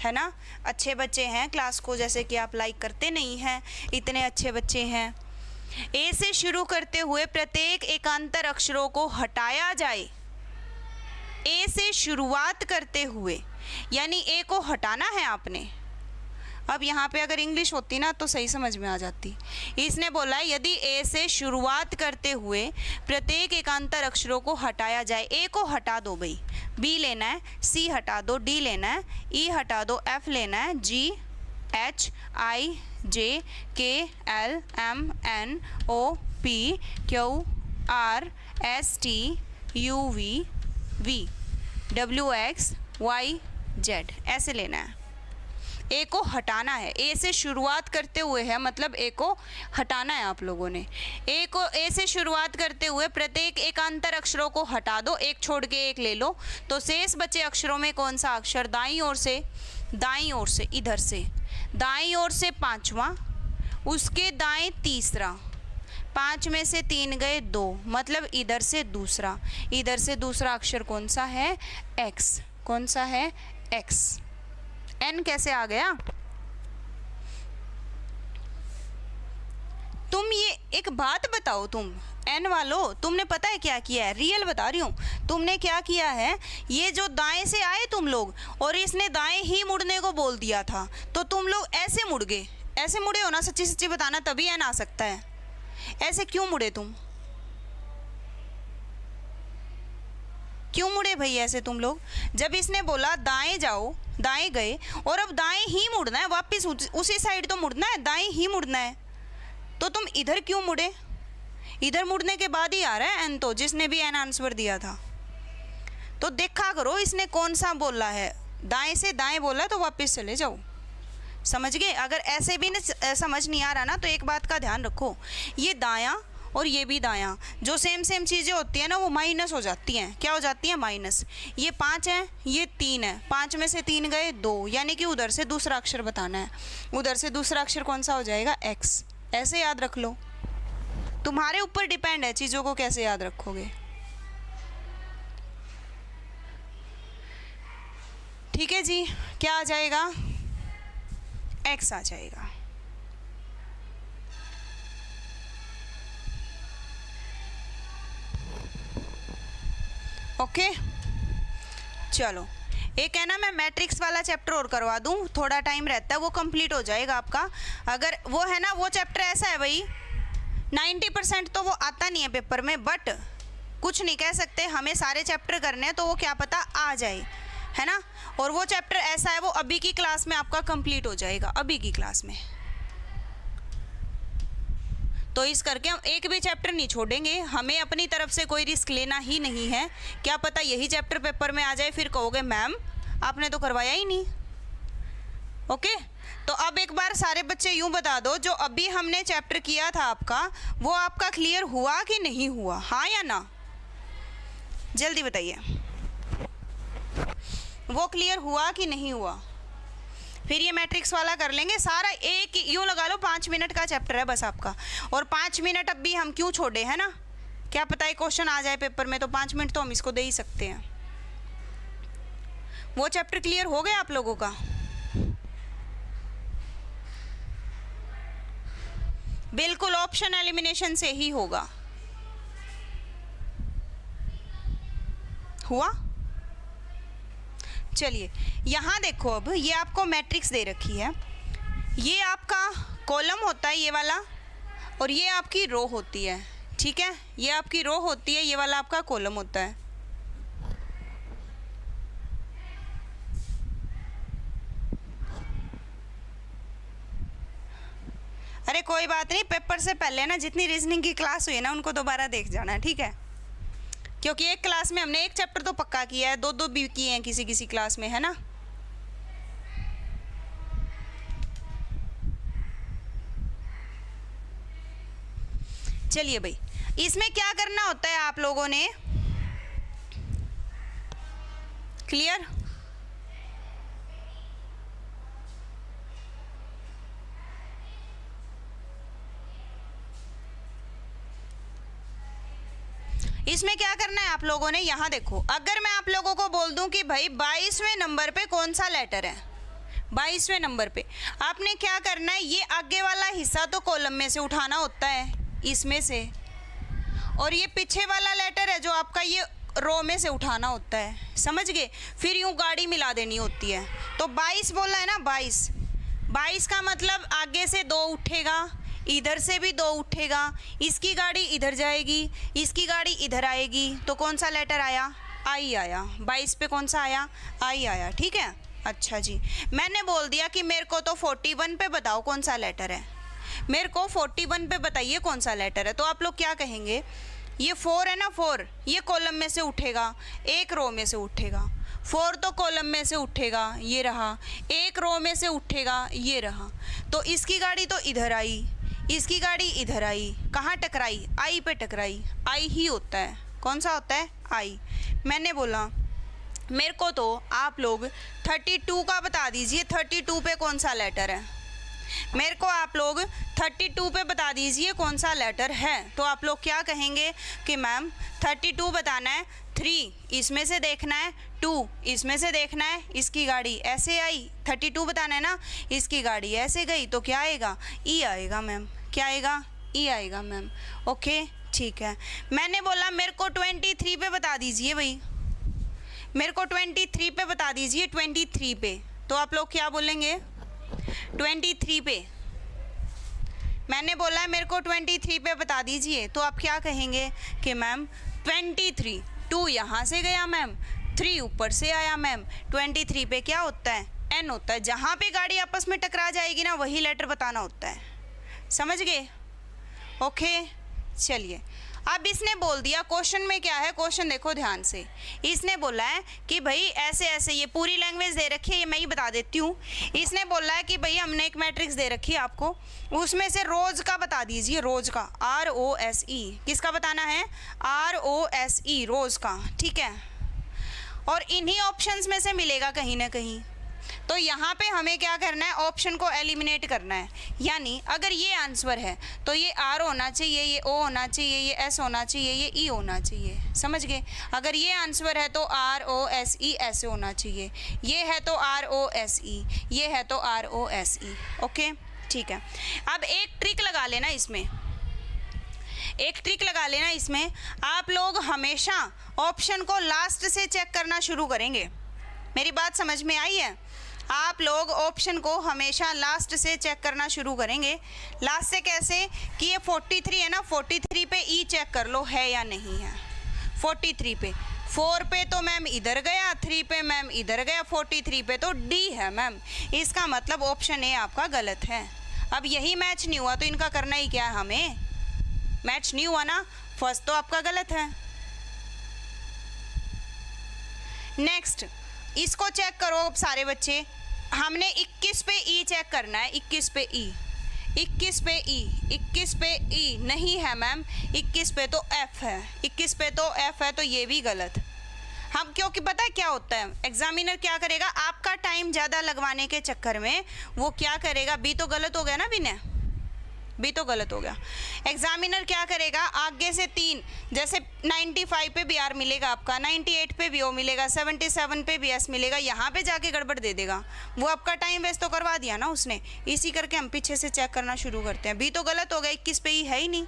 है ना। अच्छे बच्चे हैं क्लास को, जैसे कि आप लाइक करते नहीं हैं, इतने अच्छे बच्चे हैं। ए से शुरू करते हुए प्रत्येक एकांतर अक्षरों को हटाया जाए। ए से शुरुआत करते हुए, यानी ए को हटाना है आपने। अब यहाँ पे अगर इंग्लिश होती ना तो सही समझ में आ जाती। इसने बोला है यदि ए से शुरुआत करते हुए प्रत्येक एकांतर अक्षरों को हटाया जाए। ए को हटा दो भाई, बी लेना है, सी हटा दो, डी लेना है, ई हटा दो, एफ लेना है, जी H i j k l m n o p q r s t u v v डब्ल्यू एक्स वाई जेड, ऐसे लेना है। ए को हटाना है, ए से शुरुआत करते हुए है, मतलब ए को हटाना है आप लोगों ने। ए से शुरुआत करते हुए प्रत्येक एकांतर अक्षरों को हटा दो, एक छोड़ के एक ले लो, तो शेष बचे अक्षरों में कौन सा अक्षर दाईं ओर से इधर से दाईं ओर से 5वां, उसके दाएं तीसरा, 5 में से 3 गए 2, मतलब इधर से दूसरा अक्षर कौन सा है? x। कौन सा है? x। n कैसे आ गया? तुम ये एक बात बताओ, तुम n वालों, तुमने पता है क्या किया है? रियल बता रही हूँ, तुमने क्या किया है? ये जो दाएं से आए तुम लोग और इसने दाएं ही मुड़ने को बोल दिया था, तो तुम लोग ऐसे मुड़ गए। ऐसे मुड़े हो ना, सच्ची सच्ची बताना, तभी n आ सकता है। ऐसे क्यों मुड़े तुम? क्यों मुड़े भाई ऐसे तुम लोग? जब इसने बोला दाएं जाओ, दाएं गए, और अब दाएं ही मुड़ना है, वापस उसी साइड तो मुड़ना है, दाएं ही मुड़ना है, तो तुम इधर क्यों मुड़े? इधर मुड़ने के बाद ही आ रहा है n, तो जिसने भी n आंसर दिया था। तो देखा करो इसने कौन सा बोला है, दाएं से दाएं बोला तो वापस चले जाओ। समझ गए? अगर ऐसे भी समझ नहीं आ रहा ना, तो एक बात का ध्यान रखो, ये दायां और ये भी दायां, जो सेम चीज़ें होती हैं ना, वो माइनस हो जाती हैं। क्या हो जाती हैं? माइनस। ये 5 है, ये 3 है, 5 में से 3 गए 2, यानी कि उधर से दूसरा अक्षर बताना है। उधर से दूसरा अक्षर कौन सा हो जाएगा? x। ऐसे याद रख लो, तुम्हारे ऊपर डिपेंड है चीज़ों को कैसे याद रखोगे। ठीक है जी, क्या आ जाएगा? x आ जाएगा। ओके, चलो एक है ना, मैं मैट्रिक्स वाला चैप्टर और करवा दूं, थोड़ा टाइम रहता है, वो कंप्लीट हो जाएगा आपका। अगर वो है ना, वो चैप्टर ऐसा है भाई, 90% तो वो आता नहीं है पेपर में, बट कुछ नहीं कह सकते, हमें सारे चैप्टर करने हैं, तो वो क्या पता आ जाए, है ना। और वो चैप्टर ऐसा है, वो अभी की क्लास में आपका कंप्लीट हो जाएगा, अभी की क्लास में। तो इस करके हम एक भी चैप्टर नहीं छोड़ेंगे, हमें अपनी तरफ से कोई रिस्क लेना ही नहीं है। क्या पता यही चैप्टर पेपर में आ जाए, फिर कहोगे मैम आपने तो करवाया ही नहीं। ओके, तो अब एक बार सारे बच्चे यूं बता दो, जो अभी हमने चैप्टर किया था आपका, वो आपका क्लियर हुआ कि नहीं हुआ? हाँ या ना? जल्दी बताइए, वो क्लियर हुआ कि नहीं हुआ? फिर ये मैट्रिक्स वाला कर लेंगे सारा, एक यूँ लगा लो 5 मिनट का चैप्टर है बस आपका, और 5 मिनट अब भी हम क्यों छोड़े, है ना। क्या पता है क्वेश्चन आ जाए पेपर में, तो 5 मिनट तो हम इसको दे ही सकते हैं। वो चैप्टर क्लियर हो गया आप लोगों का? बिल्कुल ऑप्शन एलिमिनेशन से ही होगा। हुआ? चलिए यहाँ देखो, अब ये आपको मैट्रिक्स दे रखी है, ये आपका कॉलम होता है ये वाला, और ये आपकी रो होती है। ठीक है, ये आपकी रो होती है, ये वाला आपका कॉलम होता है। अरे कोई बात नहीं, पेपर से पहले ना जितनी रीजनिंग की क्लास हुई है ना, उनको दोबारा देख जाना, ठीक है। क्योंकि एक क्लास में हमने एक चैप्टर तो पक्का किया है, 2 भी किए हैं किसी क्लास में, है ना। चलिए भाई, इसमें क्या करना होता है आप लोगों ने, क्लियर? इसमें क्या करना है आप लोगों ने, यहाँ देखो, अगर मैं आप लोगों को बोल दूं कि भाई 22वें नंबर पे कौन सा लेटर है, 22वें नंबर पे आपने क्या करना है, ये आगे वाला हिस्सा तो कॉलम में से उठाना होता है, इसमें से, और ये पीछे वाला लेटर है जो आपका, ये रो में से उठाना होता है। समझ गए? फिर यूँ गाड़ी मिला देनी होती है। तो 22 बोला है ना, 22 का मतलब आगे से 2 उठेगा, इधर से भी 2 उठेगा, इसकी गाड़ी इधर जाएगी, इसकी गाड़ी इधर आएगी, तो कौन सा लेटर आया? आई आया। 22 पे कौन सा आया? आई आया। ठीक है, अच्छा जी, मैंने बोल दिया कि मेरे को तो 41 पे बताओ कौन सा लेटर है, मेरे को 41 पे बताइए कौन सा लेटर है। तो आप लोग क्या कहेंगे, ये 4 है ना, 4 ये कॉलम में से उठेगा, एक रो में से उठेगा, 4 तो कॉलम में से उठेगा, ये रहा, एक रो में से उठेगा, ये रहा, तो इसकी गाड़ी तो इधर आई, इसकी गाड़ी इधर आई, कहाँ टकराई? आई पे टकराई। आई ही होता है, कौन सा होता है? आई। मैंने बोला मेरे को तो आप लोग 32 का बता दीजिए, 32 पे कौन सा लेटर है। मेरे को आप लोग 32 पे बता दीजिए कौन सा लेटर है। तो आप लोग क्या कहेंगे कि मैम 32 बताना है, 3 इसमें से देखना है, 2 इसमें से देखना है, इसकी गाड़ी ऐसे आई, 32 बताना है ना, इसकी गाड़ी ऐसे गई तो क्या आएगा, ई आएगा मैम। क्या आएगा, ई आएगा मैम। ओके ठीक है। मैंने बोला मेरे को 23 पे बता दीजिए भाई, मेरे को 23 पे बता दीजिए, 23 पे। तो आप लोग क्या बोलेंगे, 23 पे। मैंने बोला है मेरे को 23 पे बता दीजिए, तो आप क्या कहेंगे कि मैम 23, 2 यहाँ से गया मैम, 3 ऊपर से आया मैम। 23 पे क्या होता है, एन होता है। जहाँ पे गाड़ी आपस में टकरा जाएगी ना वही लेटर बताना होता है, समझ गए। ओके चलिए, अब इसने बोल दिया क्वेश्चन में क्या है, क्वेश्चन देखो ध्यान से। इसने बोला है कि भाई ऐसे ऐसे, ये पूरी लैंग्वेज दे रखी है, ये मैं ही बता देती हूँ। इसने बोला है कि भाई हमने एक मैट्रिक्स दे रखी है आपको, उसमें से रोज का बता दीजिए, रोज का, ROSE। किसका बताना है, ROSE, रोज का, ठीक है। और इन्हीं ऑप्शंस में से मिलेगा कहीं ना कहीं। तो यहाँ पे हमें क्या करना है, ऑप्शन को एलिमिनेट करना है। यानी अगर ये आंसर है तो ये R होना चाहिए, ये O होना चाहिए, ये S होना चाहिए, ये E होना चाहिए, समझ गए। अगर ये आंसर है तो ROSE ऐसे होना चाहिए, ये है तो ROSE, ये है तो ROSE। ओके ठीक है। अब एक ट्रिक लगा लेना इसमें, एक ट्रिक लगा लेना इसमें। आप लोग हमेशा ऑप्शन को लास्ट से चेक करना शुरू करेंगे। मेरी बात समझ में आई है। आप लोग ऑप्शन को हमेशा लास्ट से चेक करना शुरू करेंगे। लास्ट से कैसे कि ये 43 है ना, 43 पे ई चेक कर लो है या नहीं है। 43 पे, 4 पे तो मैम इधर गया, 3 पे मैम इधर गया, 43 पे तो डी है मैम। इसका मतलब ऑप्शन ए आपका गलत है। अब यही मैच नहीं हुआ तो इनका करना ही क्या है, हमें मैच नहीं हुआ ना, फर्स्ट तो आपका गलत है। नेक्स्ट इसको चेक करो अब सारे बच्चे। हमने 21 पे ई चेक करना है, 21 पे ई, 21 पे ई, 21 पे ई नहीं है मैम, 21 पे तो एफ है, 21 पे तो एफ है, तो ये भी गलत। हम क्योंकि पता है क्या होता है, एग्जामिनर क्या करेगा, आपका टाइम ज़्यादा लगवाने के चक्कर में वो क्या करेगा, बी तो गलत हो गया ना विनय, बी तो गलत हो गया। एग्जामिनर क्या करेगा, आगे से 3, जैसे 95 पे भी आर मिलेगा आपका, 98 पे भी ओ मिलेगा, 77 पे भी एस मिलेगा, यहाँ पे जाके गड़बड़ दे देगा। वो आपका टाइम वेस्ट तो करवा दिया ना उसने। इसी करके हम पीछे से चेक करना शुरू करते हैं। बी तो गलत हो गया, 21 पे ही है ही नहीं।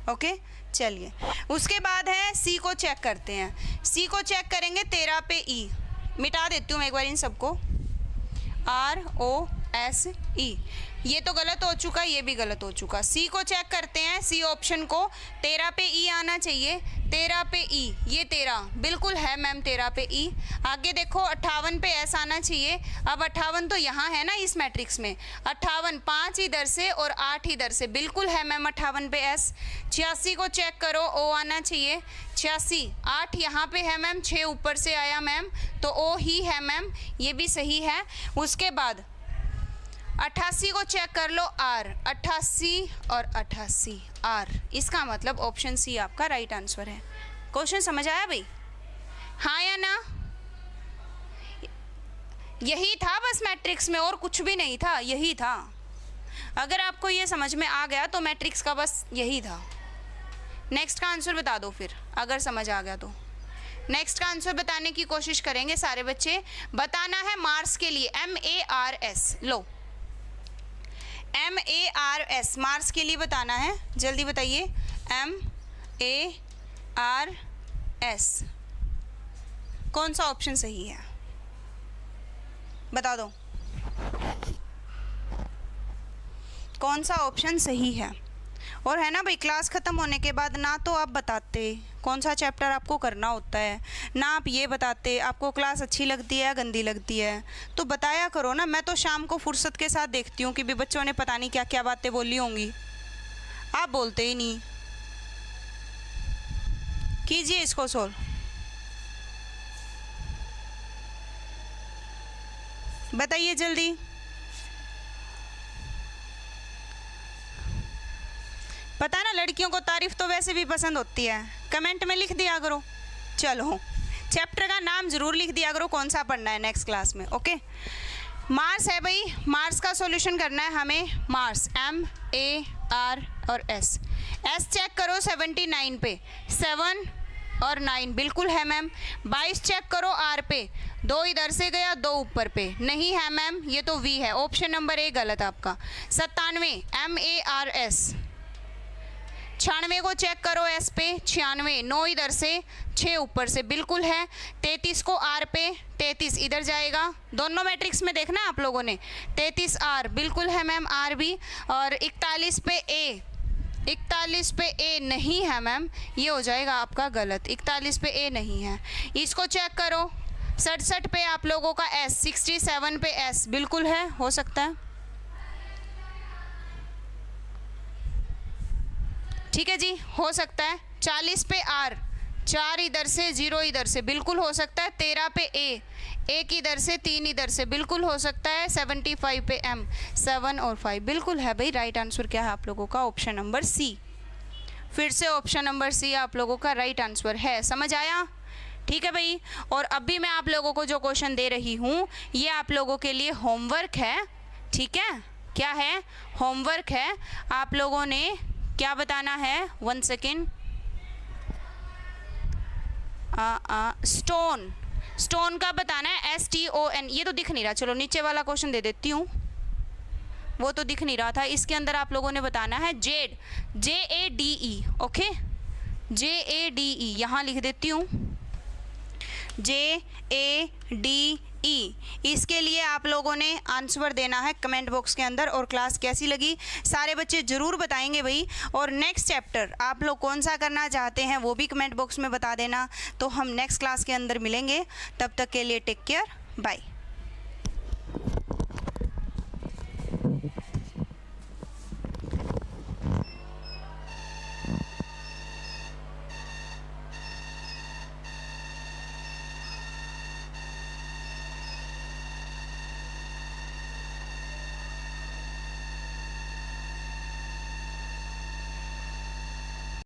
ओके चलिए, उसके बाद है सी को चेक करते हैं। सी को चेक करेंगे 13 पे ई, मिटा देती हूँ मैं एक बार इन सबको, ROSE, ये तो गलत हो चुका, ये भी गलत हो चुका। सी को चेक करते हैं, सी ऑप्शन को, 13 पे ई आना चाहिए, 13 पे ई, ये 13 बिल्कुल है मैम, 13 पे ई। आगे देखो 58 पे एस आना चाहिए। अब 58 तो यहाँ है ना इस मैट्रिक्स में, 58 5 इधर से और 8 इधर से, बिल्कुल है मैम 58 पे एस। 86 को चेक करो, ओ आना चाहिए, 86, 8 यहाँ पे है मैम, 6 ऊपर से आया मैम, तो ओ ही है मैम, ये भी सही है। उसके बाद 88 को चेक कर लो, आर, 88 और 88 आर, इसका मतलब ऑप्शन सी आपका राइट आंसर है। क्वेश्चन समझ आया भाई, हाँ या ना? यही था बस मैट्रिक्स में, और कुछ भी नहीं था, यही था। अगर आपको ये समझ में आ गया तो मैट्रिक्स का बस यही था। नेक्स्ट का आंसर बता दो फिर, अगर समझ आ गया तो। नेक्स्ट का आंसर बताने की कोशिश करेंगे सारे बच्चे। बताना है मार्स के लिए, MARS, लो MARS, मार्स के लिए बताना है, जल्दी बताइए। MARS कौन सा ऑप्शन सही है, बता दो कौन सा ऑप्शन सही है। और है ना भाई, क्लास ख़त्म होने के बाद ना तो आप बताते कौन सा चैप्टर आपको करना होता है, ना आप ये बताते आपको क्लास अच्छी लगती है या गंदी लगती है, तो बताया करो ना। मैं तो शाम को फुर्सत के साथ देखती हूँ कि भी बच्चों ने पता नहीं क्या क्या बातें बोली होंगी, आप बोलते ही नहीं। कीजिए इसको सोल्व, बताइए जल्दी। पता ना, लड़कियों को तारीफ तो वैसे भी पसंद होती है, कमेंट में लिख दिया करो। चलो, चैप्टर का नाम ज़रूर लिख दिया करो कौन सा पढ़ना है नेक्स्ट क्लास में। ओके मार्स है भाई, मार्स का सॉल्यूशन करना है हमें। मार्स MAR और S चेक करो 79 पे, 7 और 9 बिल्कुल है मैम। 22 चेक करो R पे, 2 इधर से गया 2 ऊपर पे, नहीं है मैम, ये तो V है, ऑप्शन नंबर A गलत आपका। 97 MARS, 96 को चेक करो S पे, 96, 9 इधर से 6 ऊपर से बिल्कुल है। 33 को R पे, 33 इधर जाएगा, दोनों मैट्रिक्स में देखना है आप लोगों ने। 33 R बिल्कुल है मैम, R भी। और 41 पे A, 41 पे A नहीं है मैम, ये हो जाएगा आपका गलत। 41 पे A नहीं है, इसको चेक करो। 67 पे आप लोगों का S, 67 पे S बिल्कुल है, हो सकता है, ठीक है जी, हो सकता है। 40 पे R, 4 इधर से 0 इधर से बिल्कुल हो सकता है। 13 पे A, 1 इधर से 3 इधर से बिल्कुल हो सकता है। 75 पे M, 7 और 5 बिल्कुल है भाई। राइट आंसर क्या है आप लोगों का? Option number C। फिर से ऑप्शन नंबर C आप लोगों का राइट आंसर है। समझ आया? ठीक है भाई। और अभी मैं आप लोगों को जो क्वेश्चन दे रही हूँ ये आप लोगों के लिए होमवर्क है, ठीक है? क्या है? होमवर्क है। आप लोगों ने क्या बताना है? 1 सेकेंड। स्टोन का बताना है, STON। ये तो दिख नहीं रहा, चलो नीचे वाला क्वेश्चन दे देती हूँ, वो तो दिख नहीं रहा था। इसके अंदर आप लोगों ने बताना है जेड, JADE, ओके, JADE यहाँ लिख देती हूँ, JADE। इसके लिए आप लोगों ने आंसर देना है कमेंट बॉक्स के अंदर। और क्लास कैसी लगी सारे बच्चे ज़रूर बताएंगे भाई। और नेक्स्ट चैप्टर आप लोग कौन सा करना चाहते हैं वो भी कमेंट बॉक्स में बता देना। तो हम नेक्स्ट क्लास के अंदर मिलेंगे, तब तक के लिए टेक केयर, बाय।